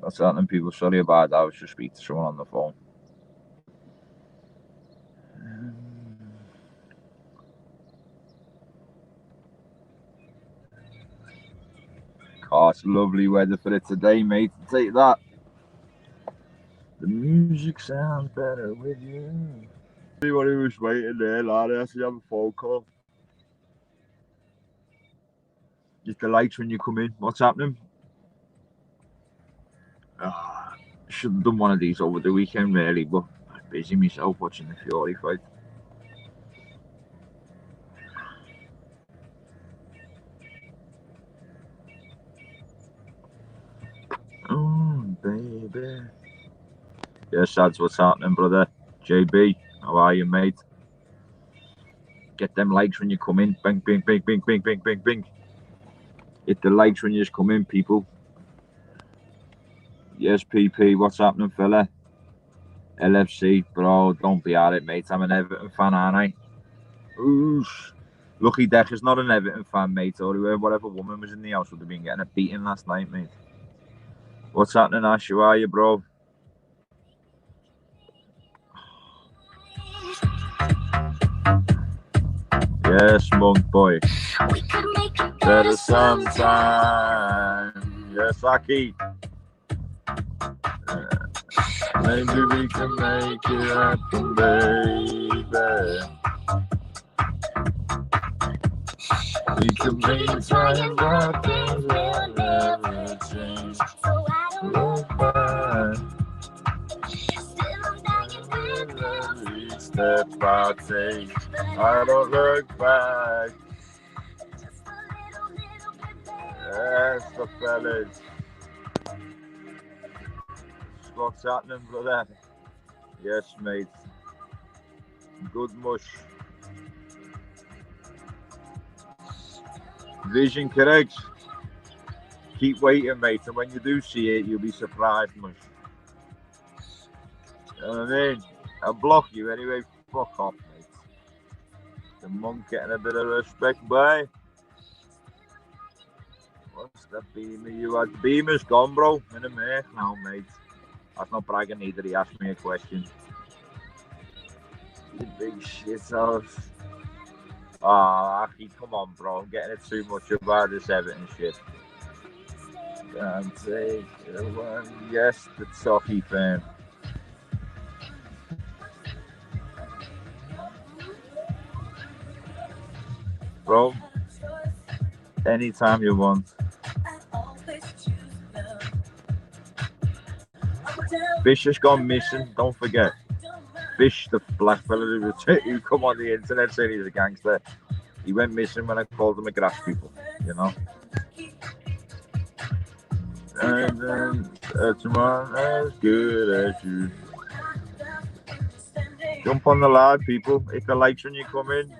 What's happening, people? Sorry about that. I was just speaking to someone on the phone. Oh, it's lovely weather for it today, mate. Take that. The music sounds better with you. Anyone who was waiting there, lad, I actually have a phone call. Just the lights when you come in. What's happening? Should have done one of these over the weekend, really, but I was busy myself watching the Fury fight. Oh, baby. Yes, that's what's happening, brother. JB, how are you, mate? Get them likes when you come in. Bing, bing, bing, bing, bing, bing, bing, bing. Hit the likes when you just come in, people. Yes, PP, what's happening, fella? LFC, bro, don't be at it, mate. I'm an Everton fan, aren't I? Oosh. Lucky Decca's not an Everton fan, mate, or whatever woman was in the house would have been getting a beating last night, mate. What's happening, Ash? How are you, bro? Yes, monk boy. We could make it better sometime. Yes, Aki. Maybe we can make it happen, baby. We can make time about things that never change. So I don't look back. Every step I take, I don't look back. Yes, the fellas. What's happening, brother? Yes, mate. Good mush. Vision correct. Keep waiting, mate, and when you do see it, you'll be surprised, mush. You know what I mean? I'll block you anyway. Fuck off, mate. The monk getting a bit of respect, boy. What's the beamer you had? Beamer's gone, bro. In a minute now, mate. That's not bragging either. He asked me a question. You big shithouse. Ah, Aki, come on, bro. I'm getting it too much about this Everton shit. Can't take one. Yes, the Toffee fan. Bro, anytime you want. Fish has gone missing, don't forget. Fish, the black fella who come on the internet saying he's a gangster. He went missing when I called him a grass people, you know. And then tomorrow as good as you. Jump on the live, people. Hit the likes when you come in.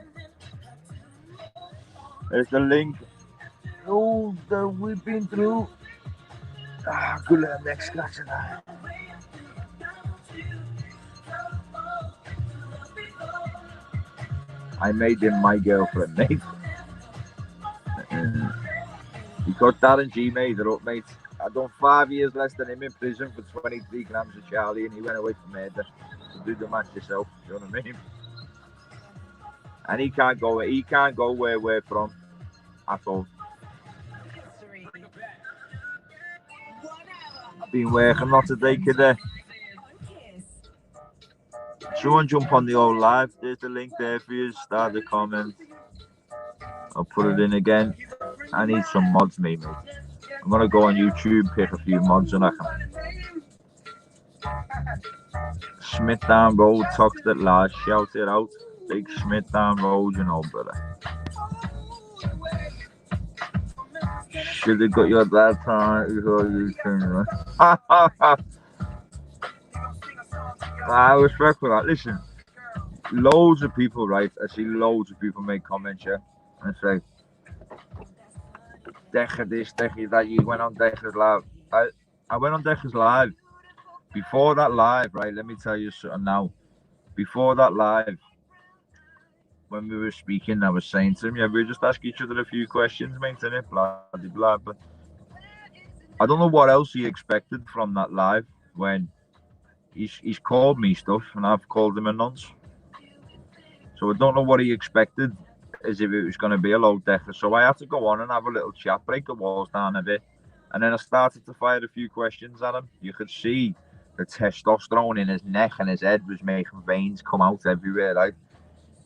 There's the link. Oh, that we've been through. Good luck next scratch of that. I made him my girlfriend, mate. Because Darren G made it up, mate. I done 5 years less than him in prison for 23 grams of Charlie, and he went away for murder. So do the math yourself, you know what I mean? And he can't go where we're from at all. Been working lots of day today. Someone jump on the old live. There's the link there for you. Start the comment. I'll put it in again. I need some mods, mate. I'm gonna go on YouTube, pick a few mods, and I can. Smith Down Road, talks that last. Shout it out. Big Smith Down Road, you know, brother. Should have got you at that time before you turned around. I respect for that. Listen, loads of people, right? I see loads of people make comments, yeah, and say, Decca this, Decca that. You went on Decca's live. I went on Decca's live. Before that live, right? Let me tell you something now. Before that live, when we were speaking, I was saying to him, yeah, we just ask each other a few questions, mate, innit? Blah, blah, blah. But I don't know what else he expected from that live when he's called me stuff and I've called him a nonce. So I don't know what he expected, as if it was going to be a low Decca. So I had to go on and have a little chat, break the walls down a bit, and then I started to fire a few questions at him. You could see the testosterone in his neck and his head was making veins come out everywhere. Right?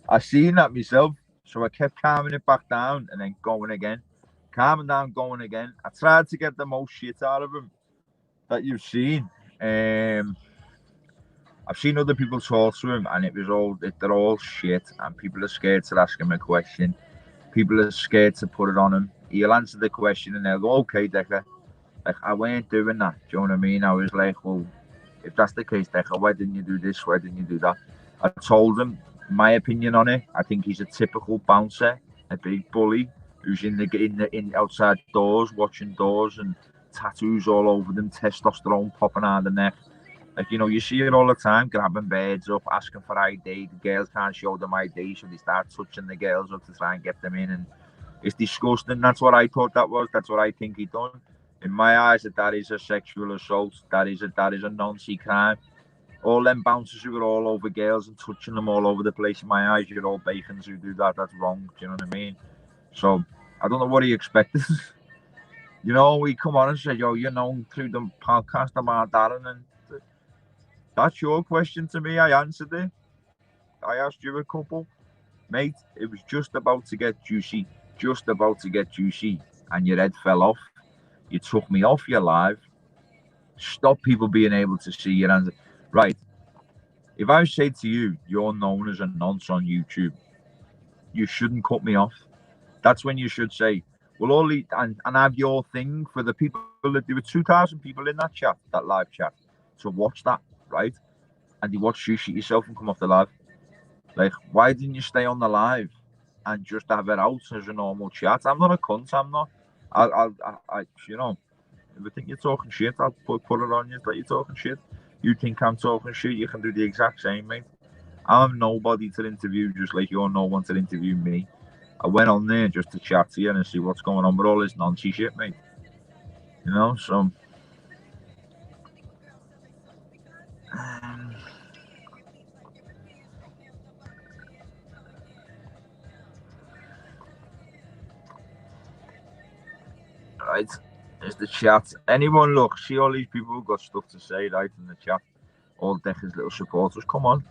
I seen that myself, so I kept calming it back down and then going again, calming down, going again. I tried to get the most shit out of him that you've seen. I've seen other people talk to him, and they're all shit, and people are scared to ask him a question. People are scared to put it on him. He'll answer the question, and they'll go, "Okay, Decca." Like, I weren't doing that. Do you know what I mean? I was like, "Well, if that's the case, Decca, why didn't you do this? Why didn't you do that?" I told him my opinion on it. I think he's a typical bouncer, a big bully who's in outside doors, watching doors, and tattoos all over them, testosterone popping out of the neck. Like, you see it all the time, grabbing birds up, asking for ID. The girls can't show them ID, so they start touching the girls up to try and get them in. And it's disgusting. That's what I thought that was. That's what I think he done. In my eyes, that is a sexual assault. That is a non-see crime. All them bouncers who are all over girls and touching them all over the place, in my eyes, you're all bacons who do that. That's wrong. Do you know what I mean? So I don't know what he expected. We come on and say, yo, through the podcast about that, and then that's your question to me. I answered it. I asked you a couple. Mate, it was just about to get juicy. Just about to get juicy. And your head fell off. You took me off your live. Stop people being able to see your answer. Right. If I say to you, you're known as a nonce on YouTube, you shouldn't cut me off. That's when you should say, well, and have your thing for the people that there were 2,000 people in that chat, that live chat, to watch that, right? And you watch you shit yourself and come off the live. Like, why didn't you stay on the live and just have it out as a normal chat? I'm not a cunt. I'm not. If I think you're talking shit, I'll put it on you that you're talking shit. You think I'm talking shit, you can do the exact same, mate. I'm nobody to interview, just like you're no one to interview me. I went on there just to chat to you and see what's going on with all this nonsense shit, mate. So. Right, there's the chat. Anyone, look, see all these people who've got stuff to say, right, in the chat. All Decca's little supporters. Come on.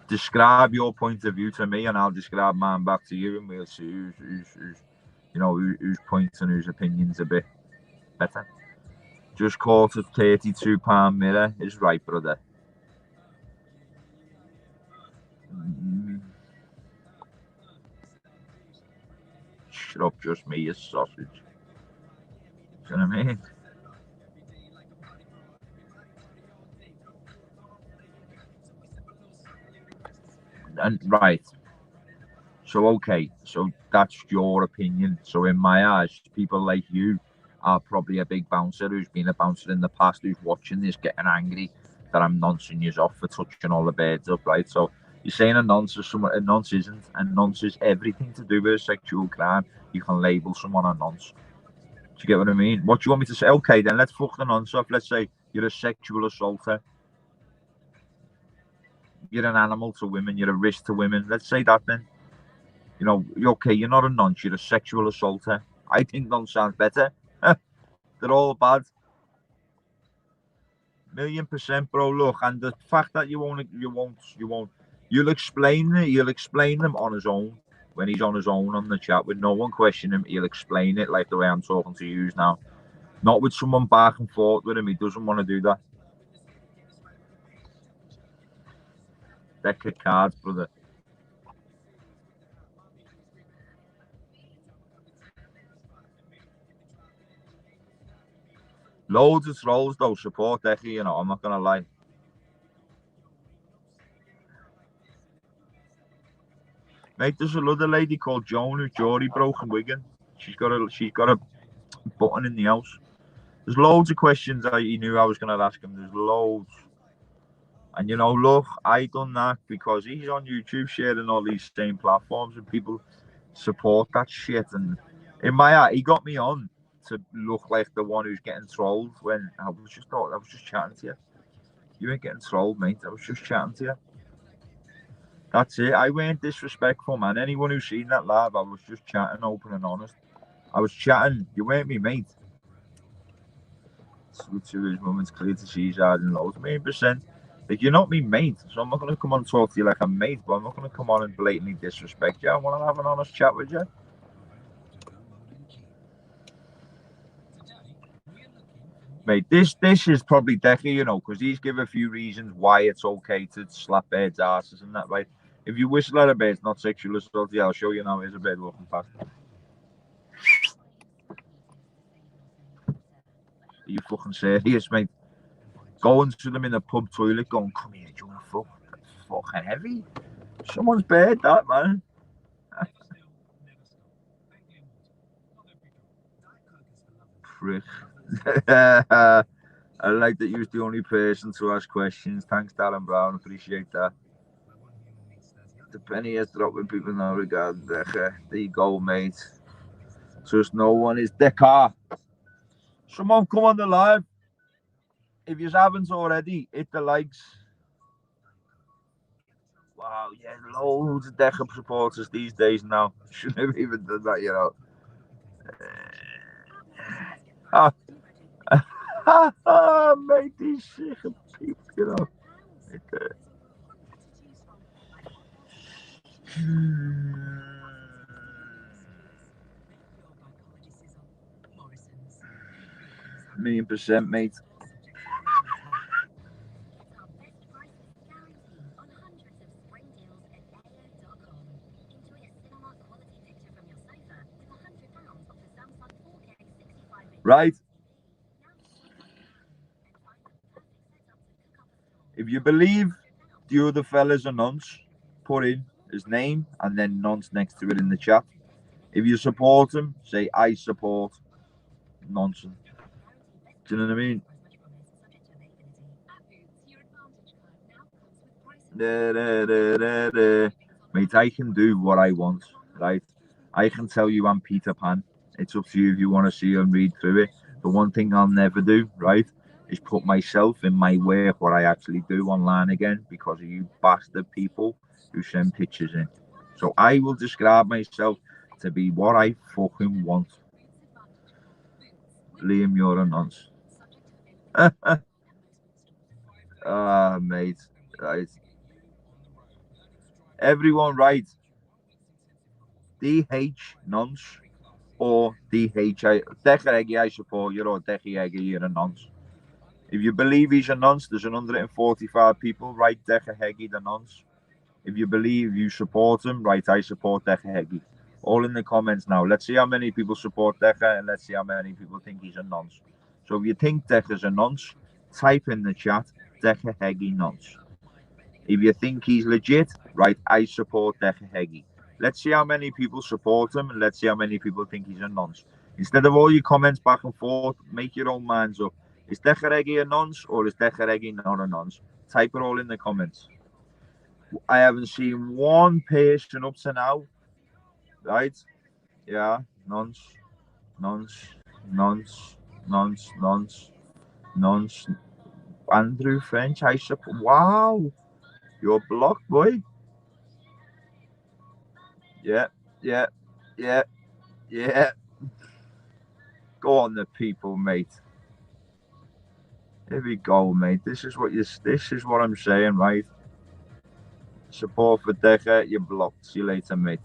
Describe your point of view to me, and I'll describe mine back to you, and we'll see whose points and whose opinions a bit better. Just caught a £32 mirror is right, brother. Shut up, just me, you sausage. Do you know what I mean? And right. So okay, so that's your opinion. So in my eyes, people like you are probably a big bouncer who's been a bouncer in the past, who's watching this, getting angry that I'm noncing you off for touching all the birds up, right? So you're saying a nonce is someone, a nonce isn't, and nonce is everything to do with a sexual crime. You can label someone a nonce. Do you get what I mean? What do you want me to say? Okay, then let's fuck the nonce off. Let's say you're a sexual assaulter. You're an animal to women. You're a risk to women. Let's say that then. Okay, you're not a nonce, you're a sexual assaulter. I think nonce sounds better. They're all bad. 1,000,000%, bro. Look, and the fact that you'll explain them on his own when he's on his own on the chat with no one questioning him. He'll explain it like the way I'm talking to you now. Not with someone back and forth with him. He doesn't want to do that. Deck of cards, brother. Loads of trolls though support Decca, I'm not gonna lie. Mate, there's another lady called Joan who's Geordie broke in Wigan. She's got a button in the house. There's loads of questions he knew I was gonna ask him. There's loads. And look, I done that because he's on YouTube sharing all these same platforms, and people support that shit. And in my eye, he got me on to look like the one who's getting trolled when I was just chatting to you. You ain't getting trolled, mate. I was just chatting to you. That's it. I weren't disrespectful, man. Anyone who's seen that live, I was just chatting, open and honest. I was chatting. You weren't me, mate. To his moments clear to see his eyes and loads. 1,000,000%. Like, you're not me, mate. So I'm not going to come on and talk to you like a mate, but I'm not going to come on and blatantly disrespect you. I want to have an honest chat with you. Mate, this is probably Decca, you know, because he's given a few reasons why it's okay to slap birds' asses and that, right? If you whistle at a bird, it's not sexual assault. Yeah, I'll show you now. Here's a bird walking past. Are you fucking serious, mate? Going to them in the pub toilet, going, come here, do you want to fuck? That's fucking heavy. Someone's bird, that, man. Prick. I like that you was the only person to ask questions. Thanks, Darren Brown. Appreciate that. The penny has dropped when people know regard Decca. There you go, mate. Trust no one is Decca. Someone come on the live. If you haven't already, hit the likes. Wow, yeah, loads of Decca supporters these days now. Shouldn't have even done that, you know. Mate, these sick of people, you know. $1,000,000%, mate. Right. If you believe the other fellas are nonce, put in his name and then nonce next to it in the chat. If you support him, say I support nonsense. Do you know what I mean? Mate, I can do what I want, right? I can tell you I'm Peter Pan. It's up to you if you want to see and read through it. The one thing I'll never do, right, is put myself in my work, what I actually do online again, because of you bastard people who send pictures in. So I will describe myself to be what I fucking want. Liam, you're a nonce. Mate, right. Everyone, right? DH nonce or DHI. Decca heggie, I support you, or Decca heggie, you're a nonce. If you believe he's a nonce, there's 145 people. Right, Decca heggie, the nonce. If you believe you support him, right, I support Decca heggie. All in the comments now. Let's see how many people support Decca and let's see how many people think he's a nonce. So if you think Decca's a nonce, type in the chat, Decca heggie nonce. If you think he's legit, right, I support Decca heggie. Let's see how many people support him and let's see how many people think he's a nonce. Instead of all your comments back and forth, make your own minds up. Is Decca heggie a nonce or is Decca heggie not a nonce? Type it all in the comments. I haven't seen one person up to now. Right? Yeah, nonce, nonce, nonce, nonce, nonce, nonce. Andrew French, I support. Wow, you're blocked, boy. Yeah, yeah, yeah, yeah. Go on, the people, mate. Here we go, mate. This is what I'm saying, right? Support for Decca, you're blocked. See you later, mate.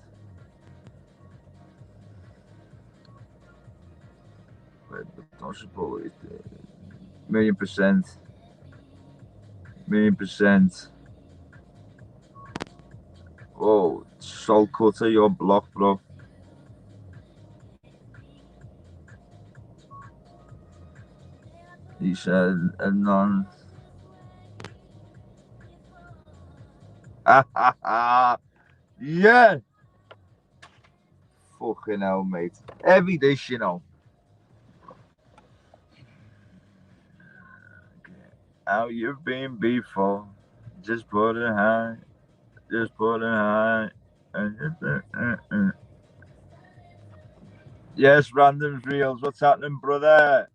Don't support it. 1,000,000%. 1,000,000%. Oh, Soul Cutter, you're blocked, bro. He said, and none. Yeah. Fucking hell, mate. Heavy dish, you know. How you've been before. Just put it high. Just put it high. Yes, random reels. What's happening, brother?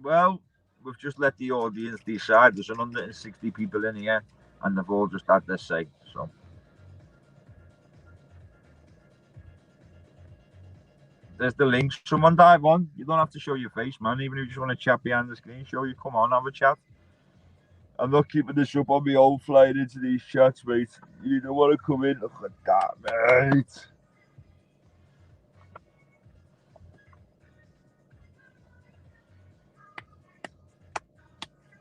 Well, we've just let the audience decide. There's 160 people in here, and they've all just had their say. So there's the link. Someone dive on. You don't have to show your face, man. Even if you just want to chat behind the screen, show you. Come on, have a chat. I'm not keeping this up on my own flying into these chats, mate. You don't want to come in. Look at that, mate.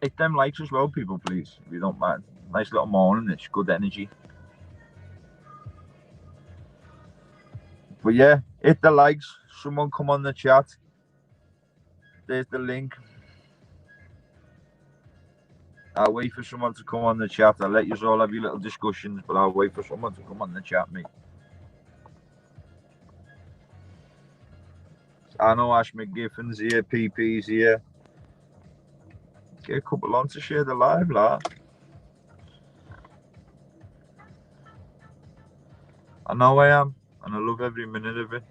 Hit them likes as well, people, please, if you don't mind. Nice little morning. It's good energy. But yeah, hit the likes. Someone come on the chat. There's the link. I'll wait for someone to come on the chat. I'll let you all have your little discussions, but I'll wait for someone to come on the chat, mate. I know Ash McGiffin's here, PP's here. Get a couple on to share the live, lad. I know I am, and I love every minute of it.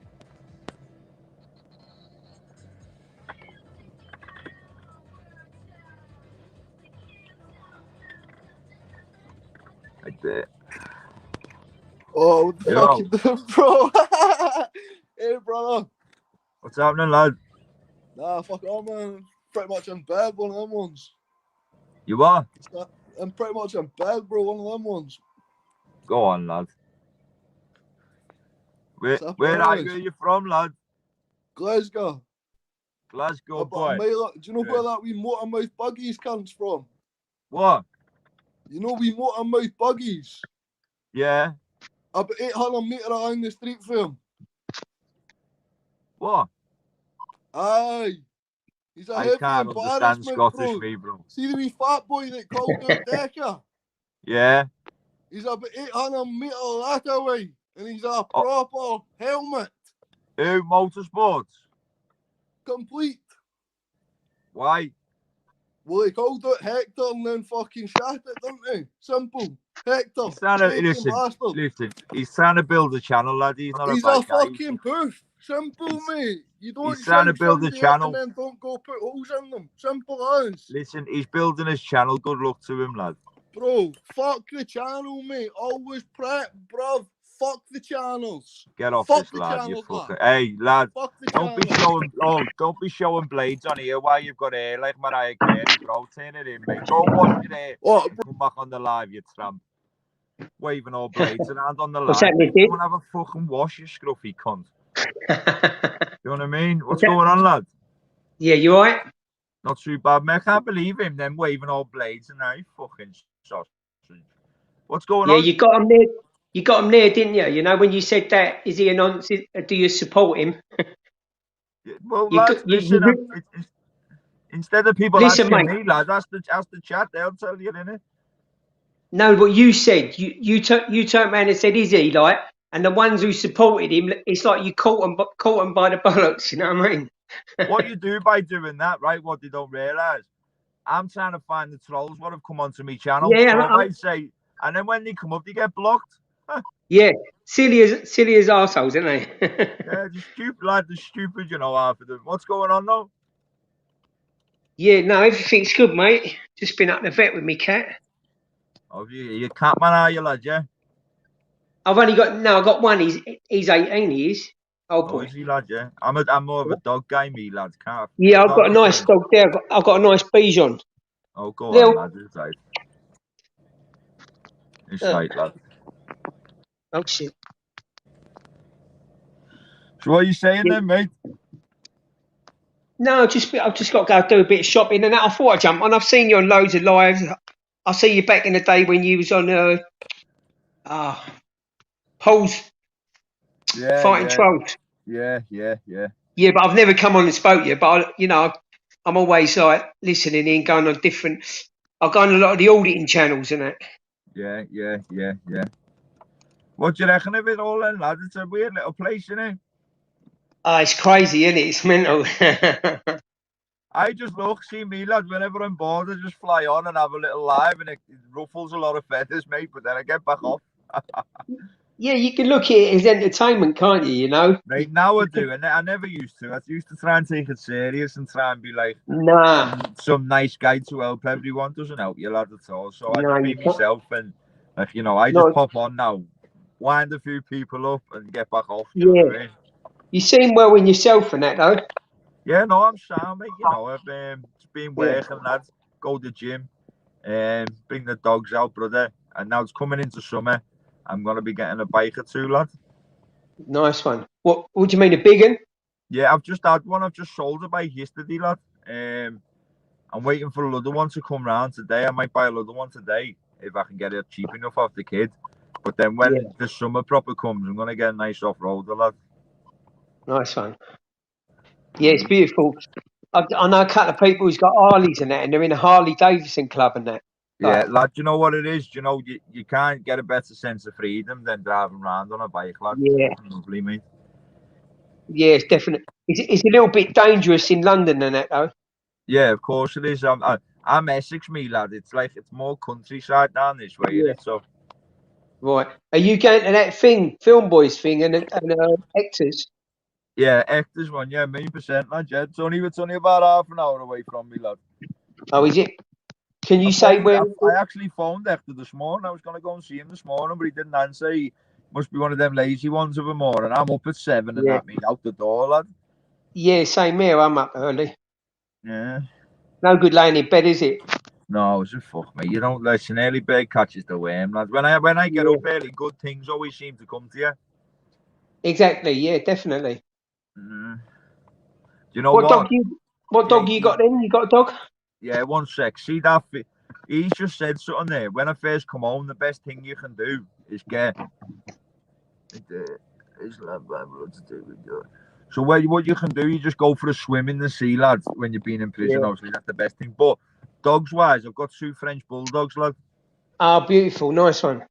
Like that. Oh, what the fuck you doing, bro? Hey, brother. What's happening, lad? Nah, fuck on, man. Pretty much in bed, one of them ones. You are? I'm pretty much in bed, bro, one of them ones. Go on, lad. Where are you from, lad? Glasgow. Glasgow, boy. Do you know where that wee motormouth buggies comes from? What? You know wee motormouth buggies? Yeah. About 800 metres along the street from. What? Aye. He's a I can't understand Scottish, bro. See the wee fat boy that called out Decca? Yeah. He's about 800 metres that away. And he's a proper helmet. Who? Motorsports? Complete. Why? Well, he called it Hector and then fucking shot it, didn't he? Simple. Hector. Listen, he's trying to build a channel, lad. He's not He's a a fucking poof. Simple, mate. You don't he's trying to build a channel and then don't go put holes in them. Simple as. Listen, he's building his channel. Good luck to him, lad. Bro, fuck the channel, mate. Always prep, bruv. Fuck the channels. Get off this, lad. You fucker. Hey, lad. Don't be showing blades on here while you've got hair like Mariah Carey, bro. Turn it in, mate. Go wash your hair. Come back on the live, you tramp. Waving all blades around on the live. Come and have a fucking wash, you scruffy cunt. You know what I mean? What's going on, lad? Yeah, you alright? Not too bad, mate. I can't believe him then waving all blades and now he fucking sausage. What's going on? Yeah, you got him there. You got him there, didn't you? You know, when you said that, is he a nonce? Do you support him? Well, lads, instead of people asking me, lads, ask the chat. They'll tell you, innit? No, what you said, you turned around and said, is he like? And the ones who supported him, it's like you caught them by the bollocks. You know what I mean? What you do by doing that, right? What they don't realise, I'm trying to find the trolls what have come onto my channel. Yeah, so I say, and then when they come up, they get blocked. Yeah, silly as arseholes, aren't they? Yeah, the stupid lad, the stupid, you know, half of them. What's going on now? Yeah, no, everything's good, mate. Just been up the vet with me cat. Oh, you cat man, are you, lad? Yeah. I've got one. He's 18. He is. Oh boy. Is he, lad? Yeah. I'm more of a dog guy, me, lad. Can't. Yeah, I've got a nice dog there. I've got a nice Bichon. Oh, go on, lad. It's right. It's right, lad. Oh shit. So what are you saying then, mate? No, I've just got to go do a bit of shopping and that. I thought I'd jump on. I've seen you on loads of lives. I see you back in the day when you was on Paul's fighting trolls. Yeah. Yeah, but I've never come on and spoke to you. But I'm always like listening in, going on different. I go on a lot of the auditing channels and that. Yeah. What do you reckon of it all then, lad? It's a weird little place, isn't it? It's crazy, isn't it? It's mental. I just look, see me, lad, whenever I'm bored, I just fly on and have a little live, and it ruffles a lot of feathers, mate, but then I get back off. Yeah, you can look at it as entertainment, can't you? You know. Right now I do, and I never used to. I used to try and take it serious and try and be like Nah, some nice guy to help everyone. Doesn't help you, lad, at all. So I no, just you be can't. myself, and like I just No, pop on now, wind a few people up, and get back off. Do you know yeah. what I mean? You seem well in yourself and that, though. Yeah, no, I'm sound, mate. I've just been Yeah. working, lads. Go to the gym, bring the dogs out, brother. And now it's coming into summer. I'm gonna be getting a bike or two, lad. Nice one. What do you mean, a big one? Yeah, I've just had one. I've just sold a bike yesterday, lad. I'm waiting for another one to come round today. I might buy another one today if I can get it cheap enough off the kid. But then when Yeah. the summer proper comes, I'm gonna get a nice off-roader, lad. Nice one. Yeah, it's beautiful. I know a couple of people who's got Harleys and that, and they're in a Harley Davidson club and that. Yeah, Like, lad, you know what it is? You can't get a better sense of freedom than driving around on a bike, lad. yeah, It's lovely, mate. yeah, it's definitely. It's a little bit dangerous in London and that, though. Yeah, of course it is. I'm Essex, me lad. It's more countryside down this way, Yeah. innit? So Right. Are you going to that thing, Film Boys thing, and Hector's? yeah, Hector's one, yeah, 1,000,000%, lad. Yeah, it's only about half an hour away from me, lad. Oh, is it? Can you say where? I actually phoned Hector this morning. I was gonna go and see him this morning, but he didn't answer. He must be one of them lazy ones of a morning. I'm up at 7 and Yeah. that me out the door, lad. Yeah, same here. I'm up early. Yeah. No good laying in bed, is it? No, it's a fuck, mate. You don't listen. Early bird catches the worm, lad. When I get Yeah. up early, good things always seem to come to you. Exactly. Yeah, definitely. Do you know What what? dog you? What dog you got then? You got a dog? Yeah, one sec. See that? He's just said something there. When I first come home, the best thing you can do is get. So what you can do, you just go for a swim in the sea, lads. When you've been in prison, Yeah. obviously that's the best thing. But dogs wise, I've got 2 French bulldogs, lad. Oh, beautiful. Nice one.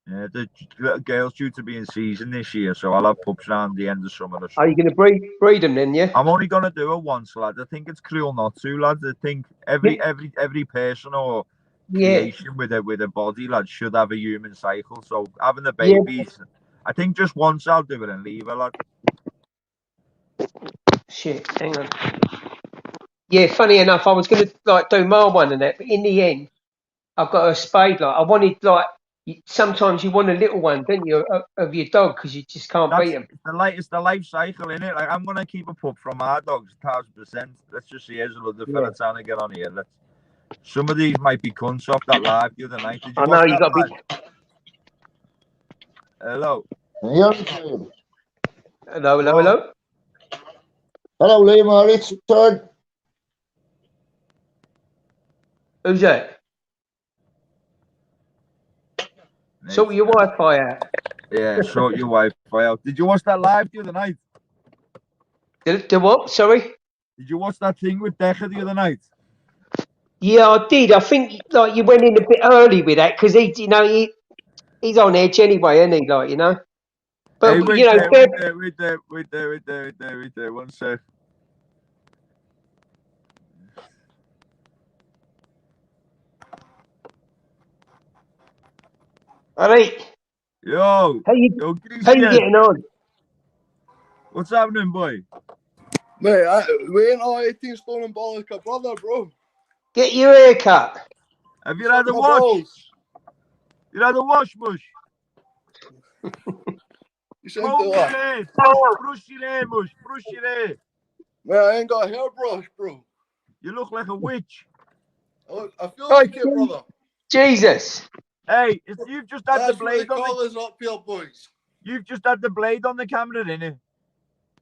Yeah, the little girl's due to be in season this year, so I'll have pups around the end of summer or so. Are you going to breed them then? Yeah. I'm only gonna do it once, lad. I think it's cruel not to, lads. I think every person or Yeah. creation with a body, lad, should have a human cycle. So having the Yeah. babies, I think just once I'll do it and leave it, lad. Shit. Hang on. Yeah. Funny enough, I was going to do my one and that, but in the end, I've got a spade. I wanted sometimes you want a little one, don't you, of your dog because you just can't beat them. It's the life cycle, innit? Like I'm gonna keep a pup from our dogs, 1,000%. Let's just see here's another fella trying to get on here. Some of these might be cunts off that live the other night. Did you I know you got to be. Hello. Hello. Hello, Liam. It's Todd. Who's that? Sort your Wi-Fi out. Yeah, sort your Wi-Fi out. Did you watch that live the other night? The what? Sorry? Did you watch that thing with Decca the other night? Yeah, I did. I think you went in a bit early with that because he's on edge anyway, isn't he? But hey, wait there. One sec. All right. Yo, How you getting on? What's happening, boy? Mate, we ain't all 18 stone and ball like a brother, bro. Get your hair cut. Have you had a wash? You had a wash, Mush? You said what? Brush your hair, Mush. Brush your hair. Man, I ain't got a hairbrush, bro. You look like a witch. I feel like it, brother. Jesus. Hey, you've just had the blade on the up here, boys. You've just had the blade on the camera, innit?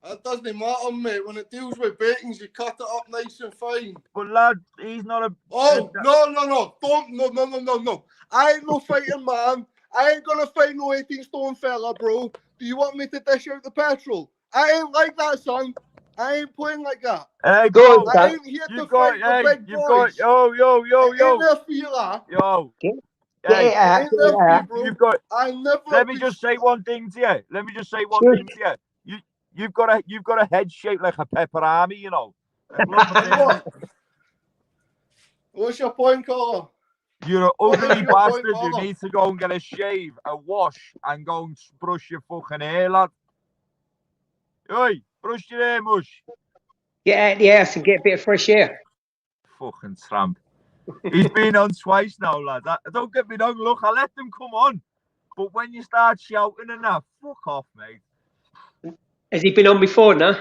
That doesn't matter, mate. When it deals with bacons, you cut it up nice and fine. But lad, he's not a. Oh no! No! I ain't no fighting man. I ain't gonna fight no 18 stone fella, bro. Do you want me to dish out the petrol? I ain't like that, son. I ain't playing like that. Hey, go. I ain't here to fight the big boys. Yo. Ain't there for you, lad. Yo. Get it out. You've got. I never. Let me just say one thing to you. You've got a head shaped like a pepperami, you know. What's your point, caller? You're an ugly your bastard. point, You Paula? need to go and get a shave, a wash, and go and brush your fucking hair, lad. Oi, brush your hair, mush. Get out the house and get a bit of fresh air. Fucking tramp. He's been on twice now, lad. Don't get me wrong, look, I let them come on. But when you start shouting and that, fuck off, mate. Has he been on before, no?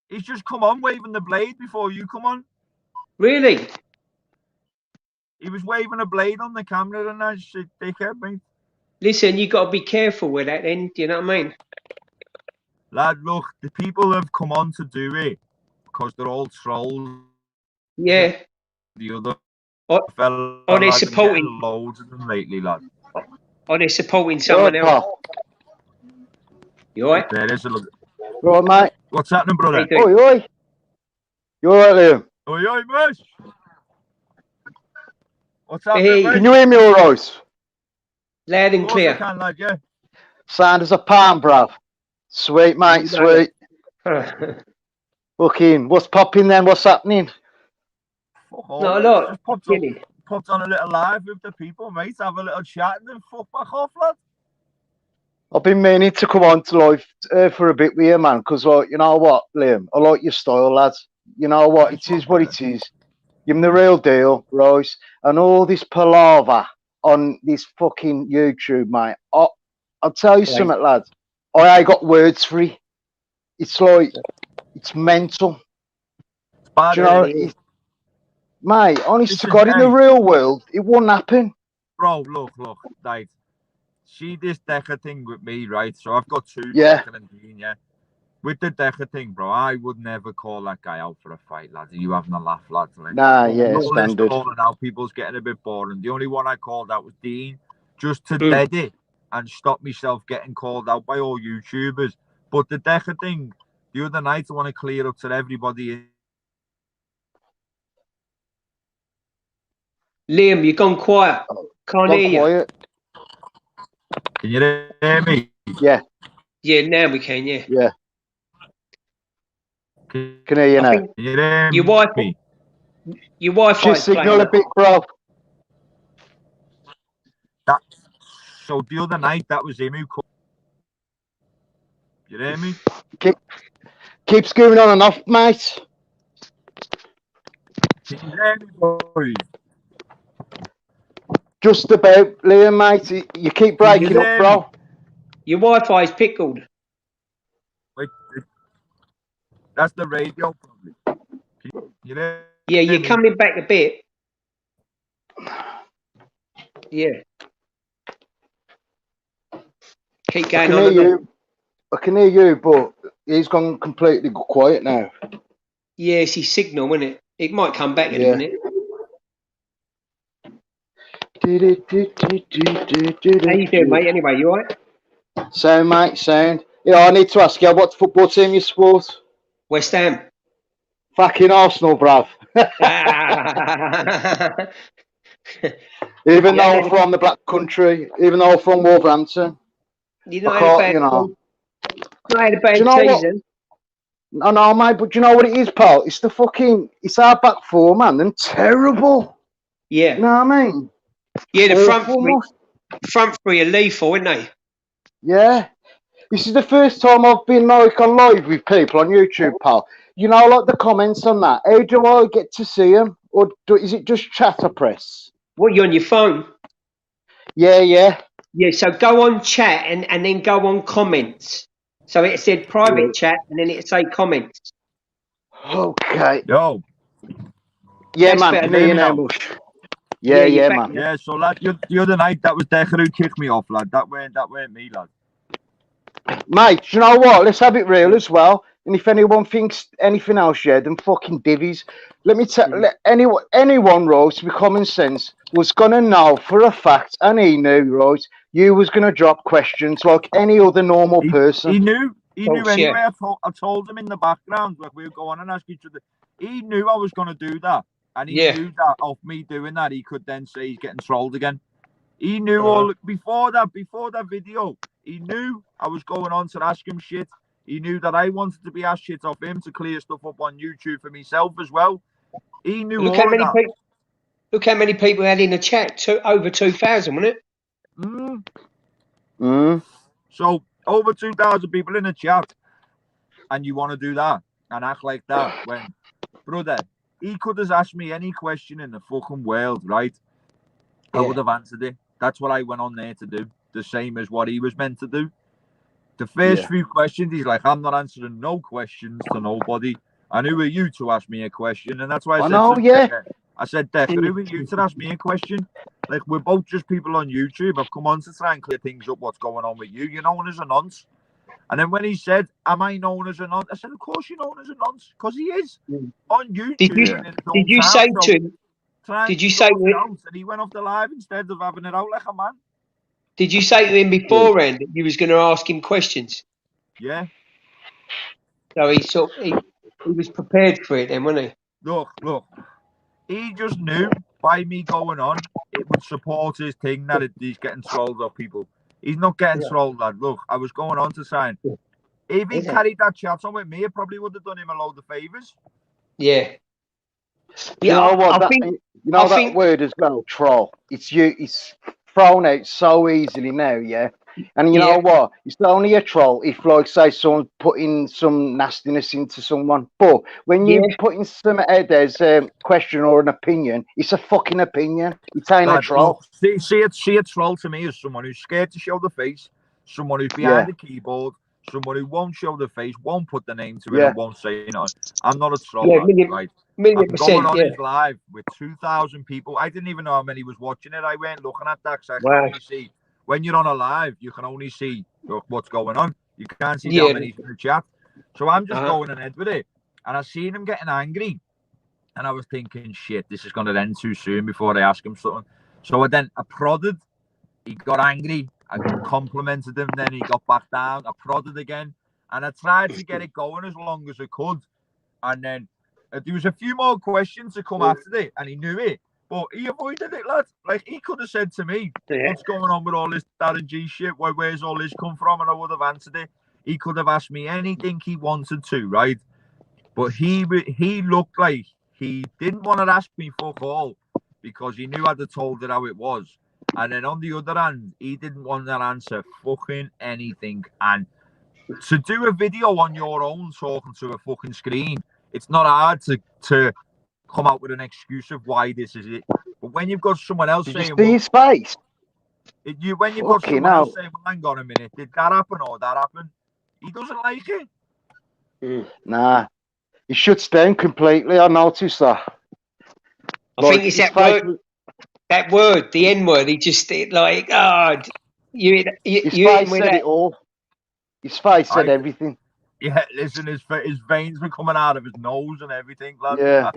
He's just come on waving the blade before you come on. Really? He was waving a blade on the camera and I said, dickhead, mate. Listen, you got to be careful with that then, do you know what I mean? Lad, look, the people have come on to do it because they're all trolls. Yeah. The other Or fella, they're lad, supporting. loads of them lately, lad. Or they're supporting someone else. You all right? There is a look. Right, mate. What's happening, brother? How you doing? Oi, oi. You alright, Liam? Oi, oi, mush. What's happening, Hey. mate? Can you hear me alright? Loud and Of course I clear. can, lad, yeah. Sound as a palm, bruv. Sweet, mate, sweet. Fucking, what's popping then? What's happening? Fuck all, Not a mate. lot. Just popped on a little live with the people, mate. Have a little chat and then fuck back off, lad. I've been meaning to come on to live for a bit with you, man, because, like, you know what, Liam? I like your style, lads. You know what? It is what it is. You're the real deal, right? And all this palaver on this fucking YouTube, mate. I'll tell you something, lads. I ain't got words for it. It's like, it's mental. It's bad, Do you know, mate, honest to God, in the real world, it wouldn't happen. Bro, look, right. See this Decca thing with me, right? So I've got two, Yeah. Decca and Dean, yeah. With the Decca thing, bro, I would never call that guy out for a fight, lads. Are you having a laugh, lads? Like, Nah, yeah, all this standard. calling out, people's getting a bit boring. The only one I called out was Dean, just to dead it and stop myself getting called out by all YouTubers. But the Decca thing, the other night, I want to clear up to everybody. Liam, you've gone quiet. Can't hear you. Quiet. Can you hear me? Yeah. Yeah, now we can, yeah. Yeah. Can hear you now. Can you hear Your me? Your Wi-Fi Just signal a bit, bro. So the other night, that was him who called. You hear me? Keeps going on and off, mate. Can you hear me, boys? Just about, Liam, mate. You keep breaking up, bro. Your Wi-Fi is pickled. Wait, that's the radio, probably. You hear Yeah, you're me? coming back a bit. Yeah. Keep I going can on. hear you. I can hear you, but he's gone completely quiet now. Yeah, it's his signal, isn't it? It might come back in a minute. How you doing, mate? Anyway, you alright? Sound, mate, sound. Yeah, I need to ask you, what football team you support? West Ham. Fucking Arsenal, bruv. Even though I'm from the Black Country, even though I'm from Wolverhampton. You know, not had a bad season. I know, mate, but do you know what it is, pal? It's it's our back four, man. They're terrible. Yeah. You know what I mean? Yeah, the front three are lethal, aren't they? Yeah. This is the first time I've been like on live with people on YouTube, pal. You know, like the comments on that. How do I get to see them? Or is it just chatter press? What, you on your phone? Yeah, yeah. Yeah, so go on chat and then go on comments. So it said private chat and then it say comments. Okay. Yo. Yeah, That's man. Can hear you now, Bush. Yeah, man. Yeah, so lad, the other night that was Decca who kicked me off, lad. That weren't me, lad. Mate, do you know what? Let's have it real as well. And if anyone thinks anything else, yeah, then fucking divvies. Let me tell anyone, right, with common sense, was gonna know for a fact, and he knew, right, you was gonna drop questions like any other normal person. He knew anyway. Yeah. I told him in the background, like we would go on and ask each other. He knew I was gonna do that, and he knew that of me doing that, he could then say he's getting trolled again. He knew all before that video. He knew I was going on to ask him shit. He knew that I wanted to be asked shit off him to clear stuff up on YouTube for myself as well. He knew Look all how of many that. people. Look how many people had in the chat. Over 2,000, wasn't it? Mm. Mm. So over 2,000 people in the chat, and you want to do that and act like that when, brother, he could have asked me any question in the fucking world, right? I would have answered it. That's what I went on there to do. The same as what he was meant to do. The first few questions, he's like, I'm not answering no questions to nobody. And who are you to ask me a question? And that's why I said to Decca, I said, Decca, who are you to ask me a question? Like, we're both just people on YouTube. I've come on to try and clear things up, what's going on with you. You're known as a nonce. And then when he said, am I known as a nonce? I said, of course you're known as a nonce, because he is. On YouTube Did you, in his did you hometown. say So to him? try and Did you say sort to it him? out. And he went off the live instead of having it out like a man. Did you say to him beforehand that you was going to ask him questions? Yeah. So he was prepared for it then, wasn't he? Look. He just knew by me going on, it would support his thing that he's getting trolled off people. He's not getting trolled, lad. Look, I was going on to sign. If he carried that chat on with me, it probably would have done him a load of favours. Yeah. You know what? That word as well, troll. It's thrown out so easily now, yeah. And you know what? It's only a troll if, like, say, someone putting some nastiness into someone. But when you're putting something out there as a question or an opinion, it's a fucking opinion. It ain't a troll. Look, see a troll to me as someone who's scared to show the face, someone who's behind the keyboard, someone who won't show the face, won't put the name to it, and won't say, you know, I'm not a troll, right? I'm going on his live with 2,000 people. I didn't even know how many was watching it. I went looking at that because I can only see, when you're on a live, you can only see what's going on. You can't see how many's in the chat. So I'm just going ahead with it. And I seen him getting angry. And I was thinking, shit, this is going to end too soon before I ask him something. So I prodded. He got angry. I complimented him. Then he got back down. I prodded again. And I tried to get it going as long as I could. And then there was a few more questions to come after it. And he knew it. But he avoided it, lad. Like, he could have said to me, what's going on with all this Darren G shit? Where's all this come from? And I would have answered it. He could have asked me anything he wanted to, right? But he looked like he didn't want to ask me fuck all because he knew I'd have told it how it was. And then on the other hand, he didn't want to answer fucking anything. And to do a video on your own talking to a fucking screen, it's not hard to come out with an excuse of why this is it. But when you've got someone else saying, see his face? When you've got someone else saying, well, hang on a minute, did that happen or that happen? He doesn't like it. Nah. He shuts down completely. I noticed that. I think it's that word. That word, the N word. He just like, his face said it all. His face said everything. Yeah, listen, his veins were coming out of his nose and everything, lad. Yeah.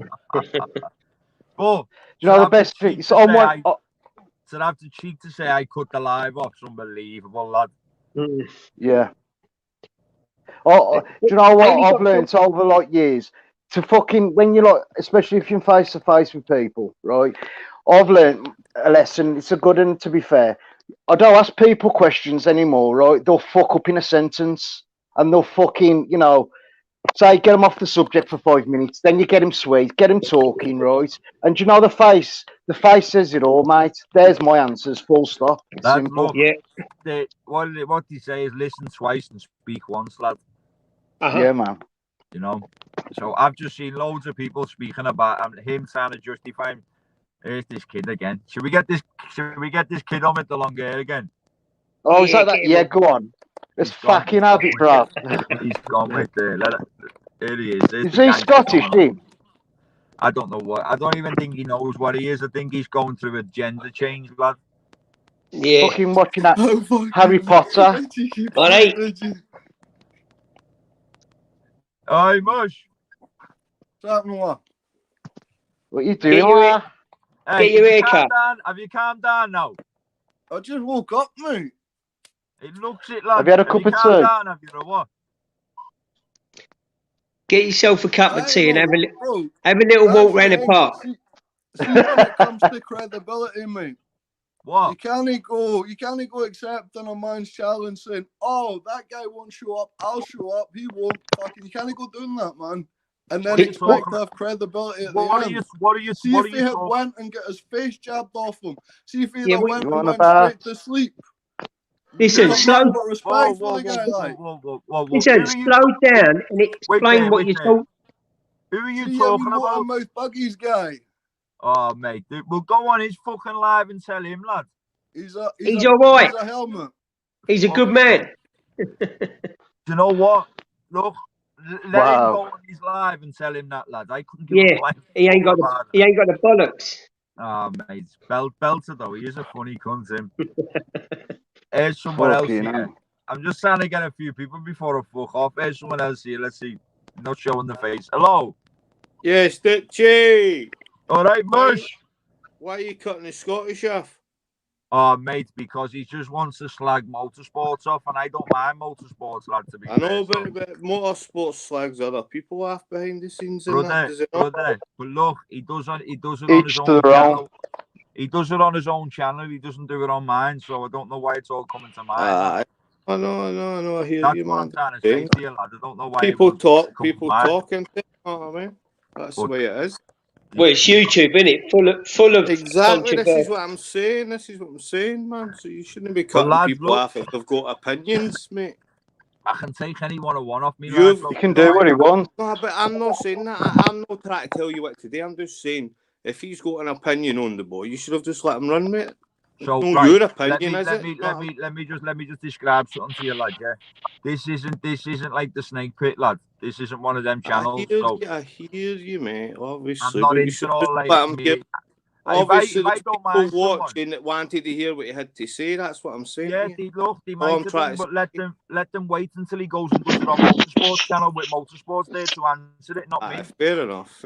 But you know the best thing? It's on one. To have the cheek to say I cut the live off, it's unbelievable, lad. Yeah. Oh, do you know what I've learned over like years? To fucking, when you're like, especially if you're face to face with people, right? I've learned a lesson. It's a good one, to be fair. I don't ask people questions anymore, right? They'll fuck up in a sentence and they'll fucking, you know, say, get them off the subject for 5 minutes. Then you get them sweet, get them talking, right? And you know, the face says it all, mate. There's my answers, full stop. It's simple. Look, what they say is listen twice and speak once, lad. Yeah, man. You know, so I've just seen loads of people speaking about him trying to justify him. Here's this kid again. Should we get this kid on with the long hair again? Oh, is that? Yeah, go on. Let's fucking have it, bro. He's gone with it. Here he is. Is he Scottish, him? I don't know what. I don't even think he knows what he is. I think he's going through a gender change, lad. Yeah. Fucking watching that Harry Potter. Hi, Mush. What's happening, what? What you doing? Hey, get your hair cut. Have you calmed down now? I just woke up, mate. It looks it, lad. Have you had a cup of tea? Have you, or what? Get yourself a cup of tea and have a little walk around the park. See, when it comes to credibility, mate. What? You can't go accepting a man's challenge saying, oh, that guy won't show up, I'll show up, he won't. Fucking, you can't go doing that, man. And then What are you expect to talking- have credibility at What the are end. you? What are you? See What if are he you had talking? went and get his face jabbed off him. See if he Yeah, had what went you and on went about? straight to sleep. Listen, Got slow- nothing but Whoa, respect whoa, for the guy, like. whoa. Listen, Who are you? slow down and explain there, what wait you there. thought. Who are you See talking how about? mouth buggies guy. Oh, mate, dude, well, go on his fucking live and tell him, lad. He's all right. He's a helmet. He's a good man. Do you know what? Look, let him Wow. go on his live and tell him that, lad. I couldn't give a Yeah, flying he ain't got fuck about the bollocks. Oh, mate, belter though. He is a funny cunt, him. Here's someone else Fucking here. hell. I'm just trying to get a few people before I fuck off. Here's someone else here. Let's see. Not showing the face. Hello. Yes, Ditchy. All right, Mush. Why are you cutting the Scottish off? Oh, mate, because he just wants to slag motorsports off, and I don't mind motorsports, lad, to be I know, fair. but motorsport slags other people off behind the scenes and that. Brother, Does it not? brother. But look, he does it on his Each to own their own. channel. He does it on his own channel. He doesn't do it on mine, so I don't know why it's all coming to mine. I know. I hear That's you, what man. I'm trying to say to you, lad. I don't know why People everyone's talk, coming people to mine. talk, and you know what I mean? That's the way it is. Well, it's YouTube, isn't it? Full of Exactly. This is controversy. what I'm saying, man. So you shouldn't be Well, cutting lads, people look. off if they've got opinions, mate. I can take anyone I want off me. You've- lad, He can do what he wants. No, but I'm not saying that. I'm not trying to tell you what to do. I'm just saying if he's got an opinion on the boy, you should have just let him run, mate. So No, right, your opinion, let is me, it? let me just describe something to you, lad. Yeah, this isn't like the Snake Pit, lad. This isn't one of them channels. So I hear you, mate. Obviously, I'm not but you into should all just like let him me. give. If Obviously, I there's don't people mind someone, watching that wanted to hear what he had to say. That's what I'm saying. yeah, to you. they I'm might have trying been, to but let them wait until he goes and does it on Motorsports channel with Motorsports there to answer it, not me. Fair enough.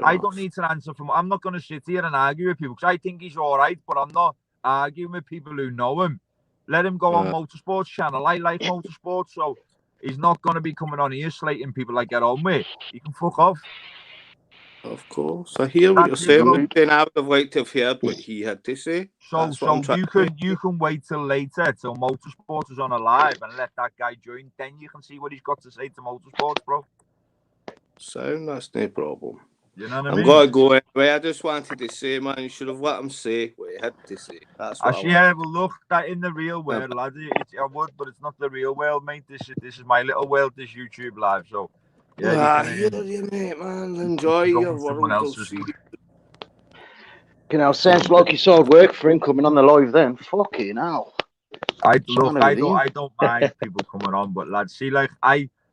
I don't need to answer for. I'm not going to sit here and argue with people because I think he's all right, but I'm not arguing with people who know him. Let him go on Motorsports channel. I like Motorsports, so he's not going to be coming on here slating people like get on with. You can fuck off. Of course, I hear what That's you're saying. it, But then I would have liked to have heard what he had to say. So That's what I'm trying to say. you can wait till later till Motorsports is on a live and let that guy join. Then you can see what he's got to say to Motorsports, bro. Sound, that's no problem. You know what I I'm mean? gonna go anyway. I just wanted to say, man, you should have let him say what he had to say. That's what I want. Yeah, well, look, that in the real world, lad, I would, but it's not the real world, mate. This is my little world, this YouTube live. So, yeah, I hear you, mate, man. Enjoy your world. You know, sounds like it's hard work for him coming on the live then. Fucking hell. I don't mind people coming on, but lads, see, like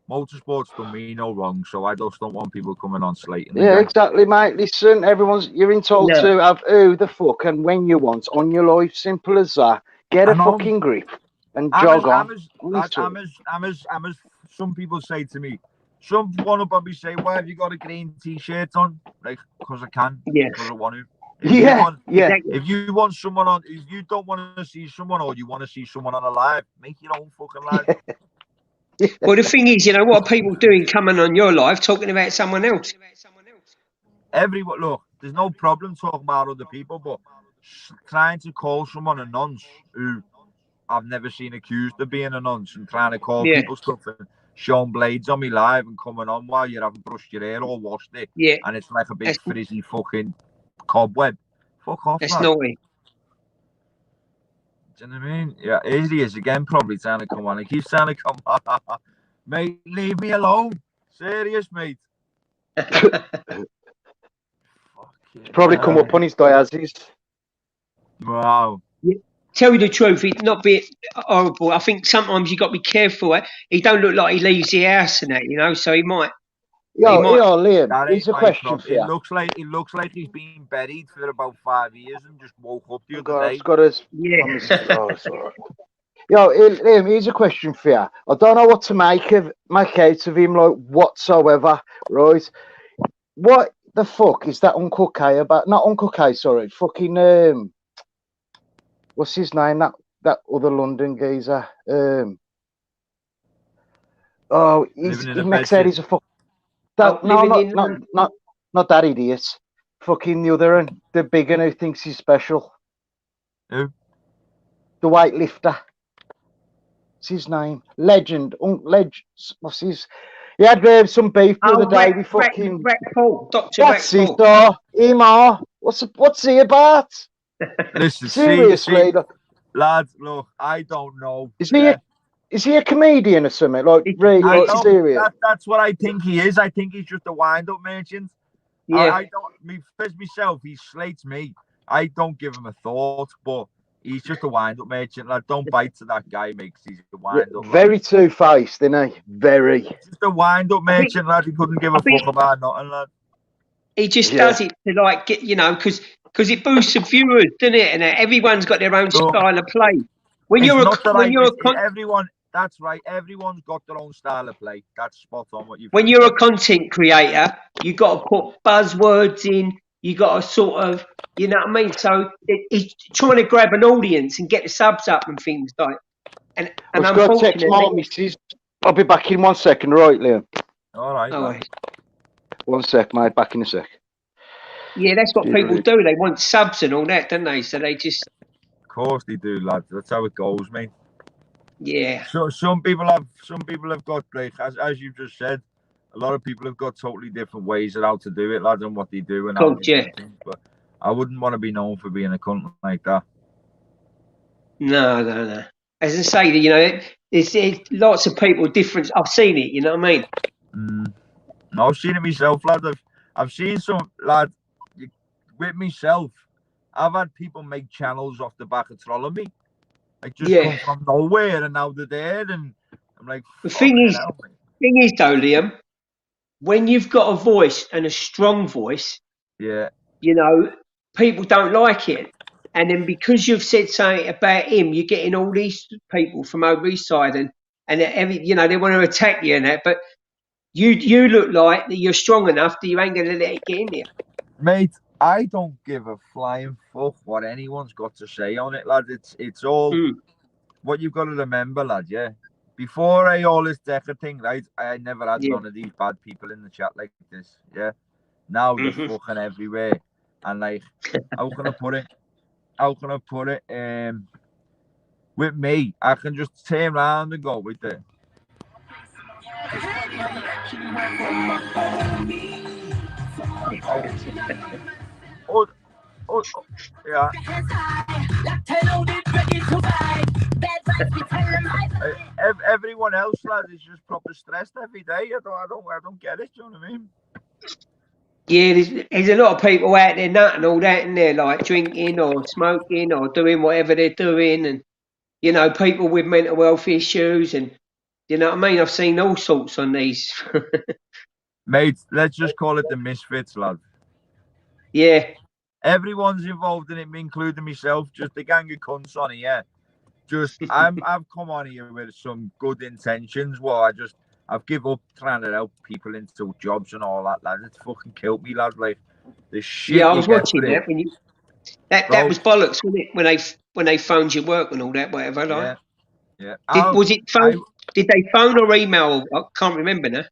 Motorsports done me no wrong, so I just don't want people coming on slating. Yeah, exactly, mate. Listen, you're entitled to have who the fuck and when you want on your life. Simple as that. Get a fucking grip and jog on. I'm as some people say to me. Some want to probably say, "Why have you got a green T-shirt on?" Like, because I can. Yeah. Because I want to. If you want someone on, if you don't want to see someone, or you want to see someone on a live, make your own fucking live. Well, the thing is, what are people doing coming on your live talking about someone else? Everyone, look, there's no problem talking about other people, but trying to call someone a nonce who I've never seen accused of being a nonce and trying to call people stuff and showing blades on me live and coming on while you haven't brushed your hair or washed it, and it's like a big frizzy fucking cobweb. Fuck off, That's man. naughty. Do you know what I mean? Yeah, here he is again, probably trying to come on. He keeps trying to come on. Mate, leave me alone. Serious, mate. Probably come up on his diasis. Wow. Yeah. Tell you the truth, he'd not be horrible. I think sometimes you got to be careful. He don't look like he leaves the house and that, so he might. Liam, That here's a question for you. It looks like he's been buried for about 5 years and just woke up the other day. Oh, it's all right. Liam, here's a question for you. I don't know what to make out of him, like, whatsoever, right? What the fuck is that Uncle K about? Not Uncle K, sorry. Fucking, what's his name? That other London geezer. He makes out he's a fuck. Not that idiot. Fucking the other one, the big one who thinks he's special. Who? The weightlifter. What's his name? Legend. What's his? He had some beef the other day with Rec fucking. Paul, Dr. Rec That's it, Paul. Emar. What's he about? Listen, Seriously, lads, look, I don't know. is he a comedian or something? Like, really, I like, know serious? that's what I think he is. I think he's just a wind-up merchant. Yeah. I don't. Myself, he slates me. I don't give him a thought, but he's just a wind-up merchant. Lad, don't bite to that guy, makes he's a wind-up. Very two-faced, isn't he? Very. Just a wind-up merchant, lad. He couldn't give a fuck about nothing, lad. He just does it to like get, you know, because it boosts the viewers, doesn't it? And everyone's got their own style of play. Everyone. That's right. Everyone's got their own style of play. That's spot on what you've. When you're a content creator, you got to put buzzwords in. You got to sort of, you know what I mean. So he's trying to grab an audience and get the subs up and things like. And unfortunately, I'll be back in 1 second, right, Liam? All right. 1 sec, mate. Back in a sec. Yeah, that's what people do. They want subs and all that, don't they? So they just. Of course they do, lads. That's how it goes, mate. Yeah. So some people have got, like, as you just said, a lot of people have got totally different ways of how to do it, lads, and what they do and how they do things. But I wouldn't want to be known for being a cunt like that. No. As I say, you know, it's lots of people different. I've seen it. You know what I mean? I've seen it myself, lad. I've seen some lad with myself. I've had people make channels off the back of trolling me. Like, just come from nowhere, and now they're there, and I'm like, the thing is though, Liam, when you've got a voice and a strong voice, you know, people don't like it, and then because you've said something about him, you're getting all these people from over his side, and you know, they want to attack you and that, but you look like that you're strong enough that you ain't going to let it get in there, mate. I don't give a flying fuck what anyone's got to say on it, lad. It's all what you've got to remember, lad. Yeah, before all this Decca thing, right? I never had none of these bad people in the chat like this. Yeah, now they're fucking everywhere, and like, how can I put it? With me, I can just turn around and go with it. Yeah. Everyone else, lad, is just proper stressed every day. I don't get it. Do you know what I mean? Yeah, there's a lot of people out there nutting all that, and they're like drinking or smoking or doing whatever they're doing, and you know, people with mental health issues, and you know what I mean. I've seen all sorts on these. Mate, let's just call it the misfits, lad. Yeah. Everyone's involved in it, including myself. Just a gang of cunts on here. Just I've come on here with some good intentions. Well, I've given up trying to help people into jobs and all that, lad. It's fucking killed me, lad. Like the shit. Yeah, I was watching that when that was bollocks, wasn't it? When they phoned your work and all that, whatever. Like, yeah. Did they phone or email? I can't remember now.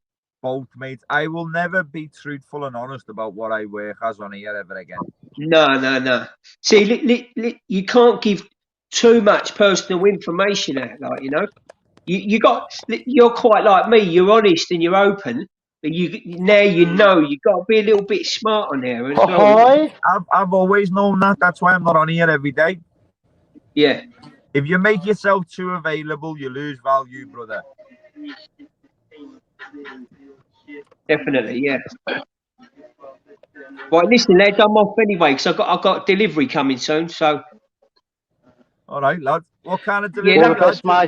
Both, mate. I will never be truthful and honest about what I work as on here ever again. No. See, you can't give too much personal information out, like, you know. You're quite like me. You're honest and you're open, but you know you've got to be a little bit smart on there as well. I've always known that. That's why I'm not on here every day. Yeah. If you make yourself too available, you lose value, brother. Definitely, yeah. Right, listen, lads, I'm off anyway because I've got delivery coming soon. So. All right, lads. What kind of delivery? Yeah,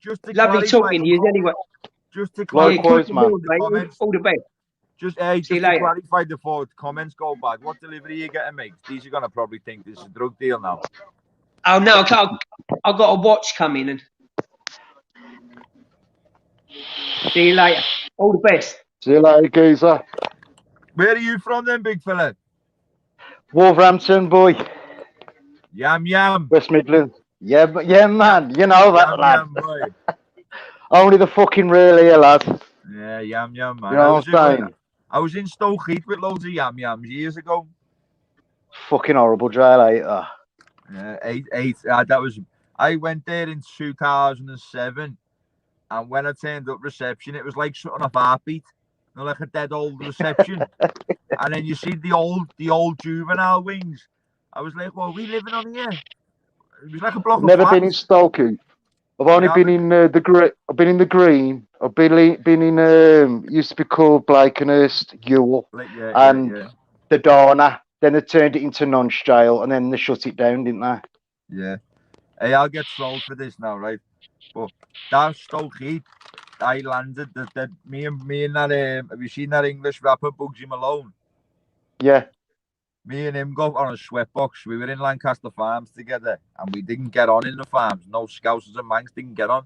just to lovely talking to you anyway. Just to clarify, all the best. Just to clarify before the comments go bad. What delivery are you getting, mate? These are gonna probably think this is a drug deal now. Oh no, I've got a watch coming and. See you later. All the best. See you later, geezer. Where are you from then, big fella? Wolverhampton, boy. Yam. West Midlands. Yeah, man. You know that, lad. Boy. Only the fucking real here, lad. Yeah, yam, man. You know what I'm saying? I was in Stoke Heath with loads of yams years ago. Fucking horrible, dry later. Yeah, eight. I went there in 2007. And when I turned up reception, it was like something off Heartbeat. You know, like a dead old reception. And then you see the old juvenile wings. I was like, well, are we living on here? It was like a block I've of never been in flats. Stokey. I've only Yeah, been in the green. I've been in the green. I've been in used to be called Blakenhurst, Ewell, like, yeah, and yeah. the Dana. Then they turned it into nonce jail, and then they shut it down, didn't they? Yeah. Hey, I'll get trolled for this now, right? But that Stokey, I landed that me and that have you seen that English rapper Bugsy Malone? Yeah. Me and him got on a sweatbox. We were in Lancaster Farms together, and we didn't get on in the farms. No Scousers and Manx didn't get on.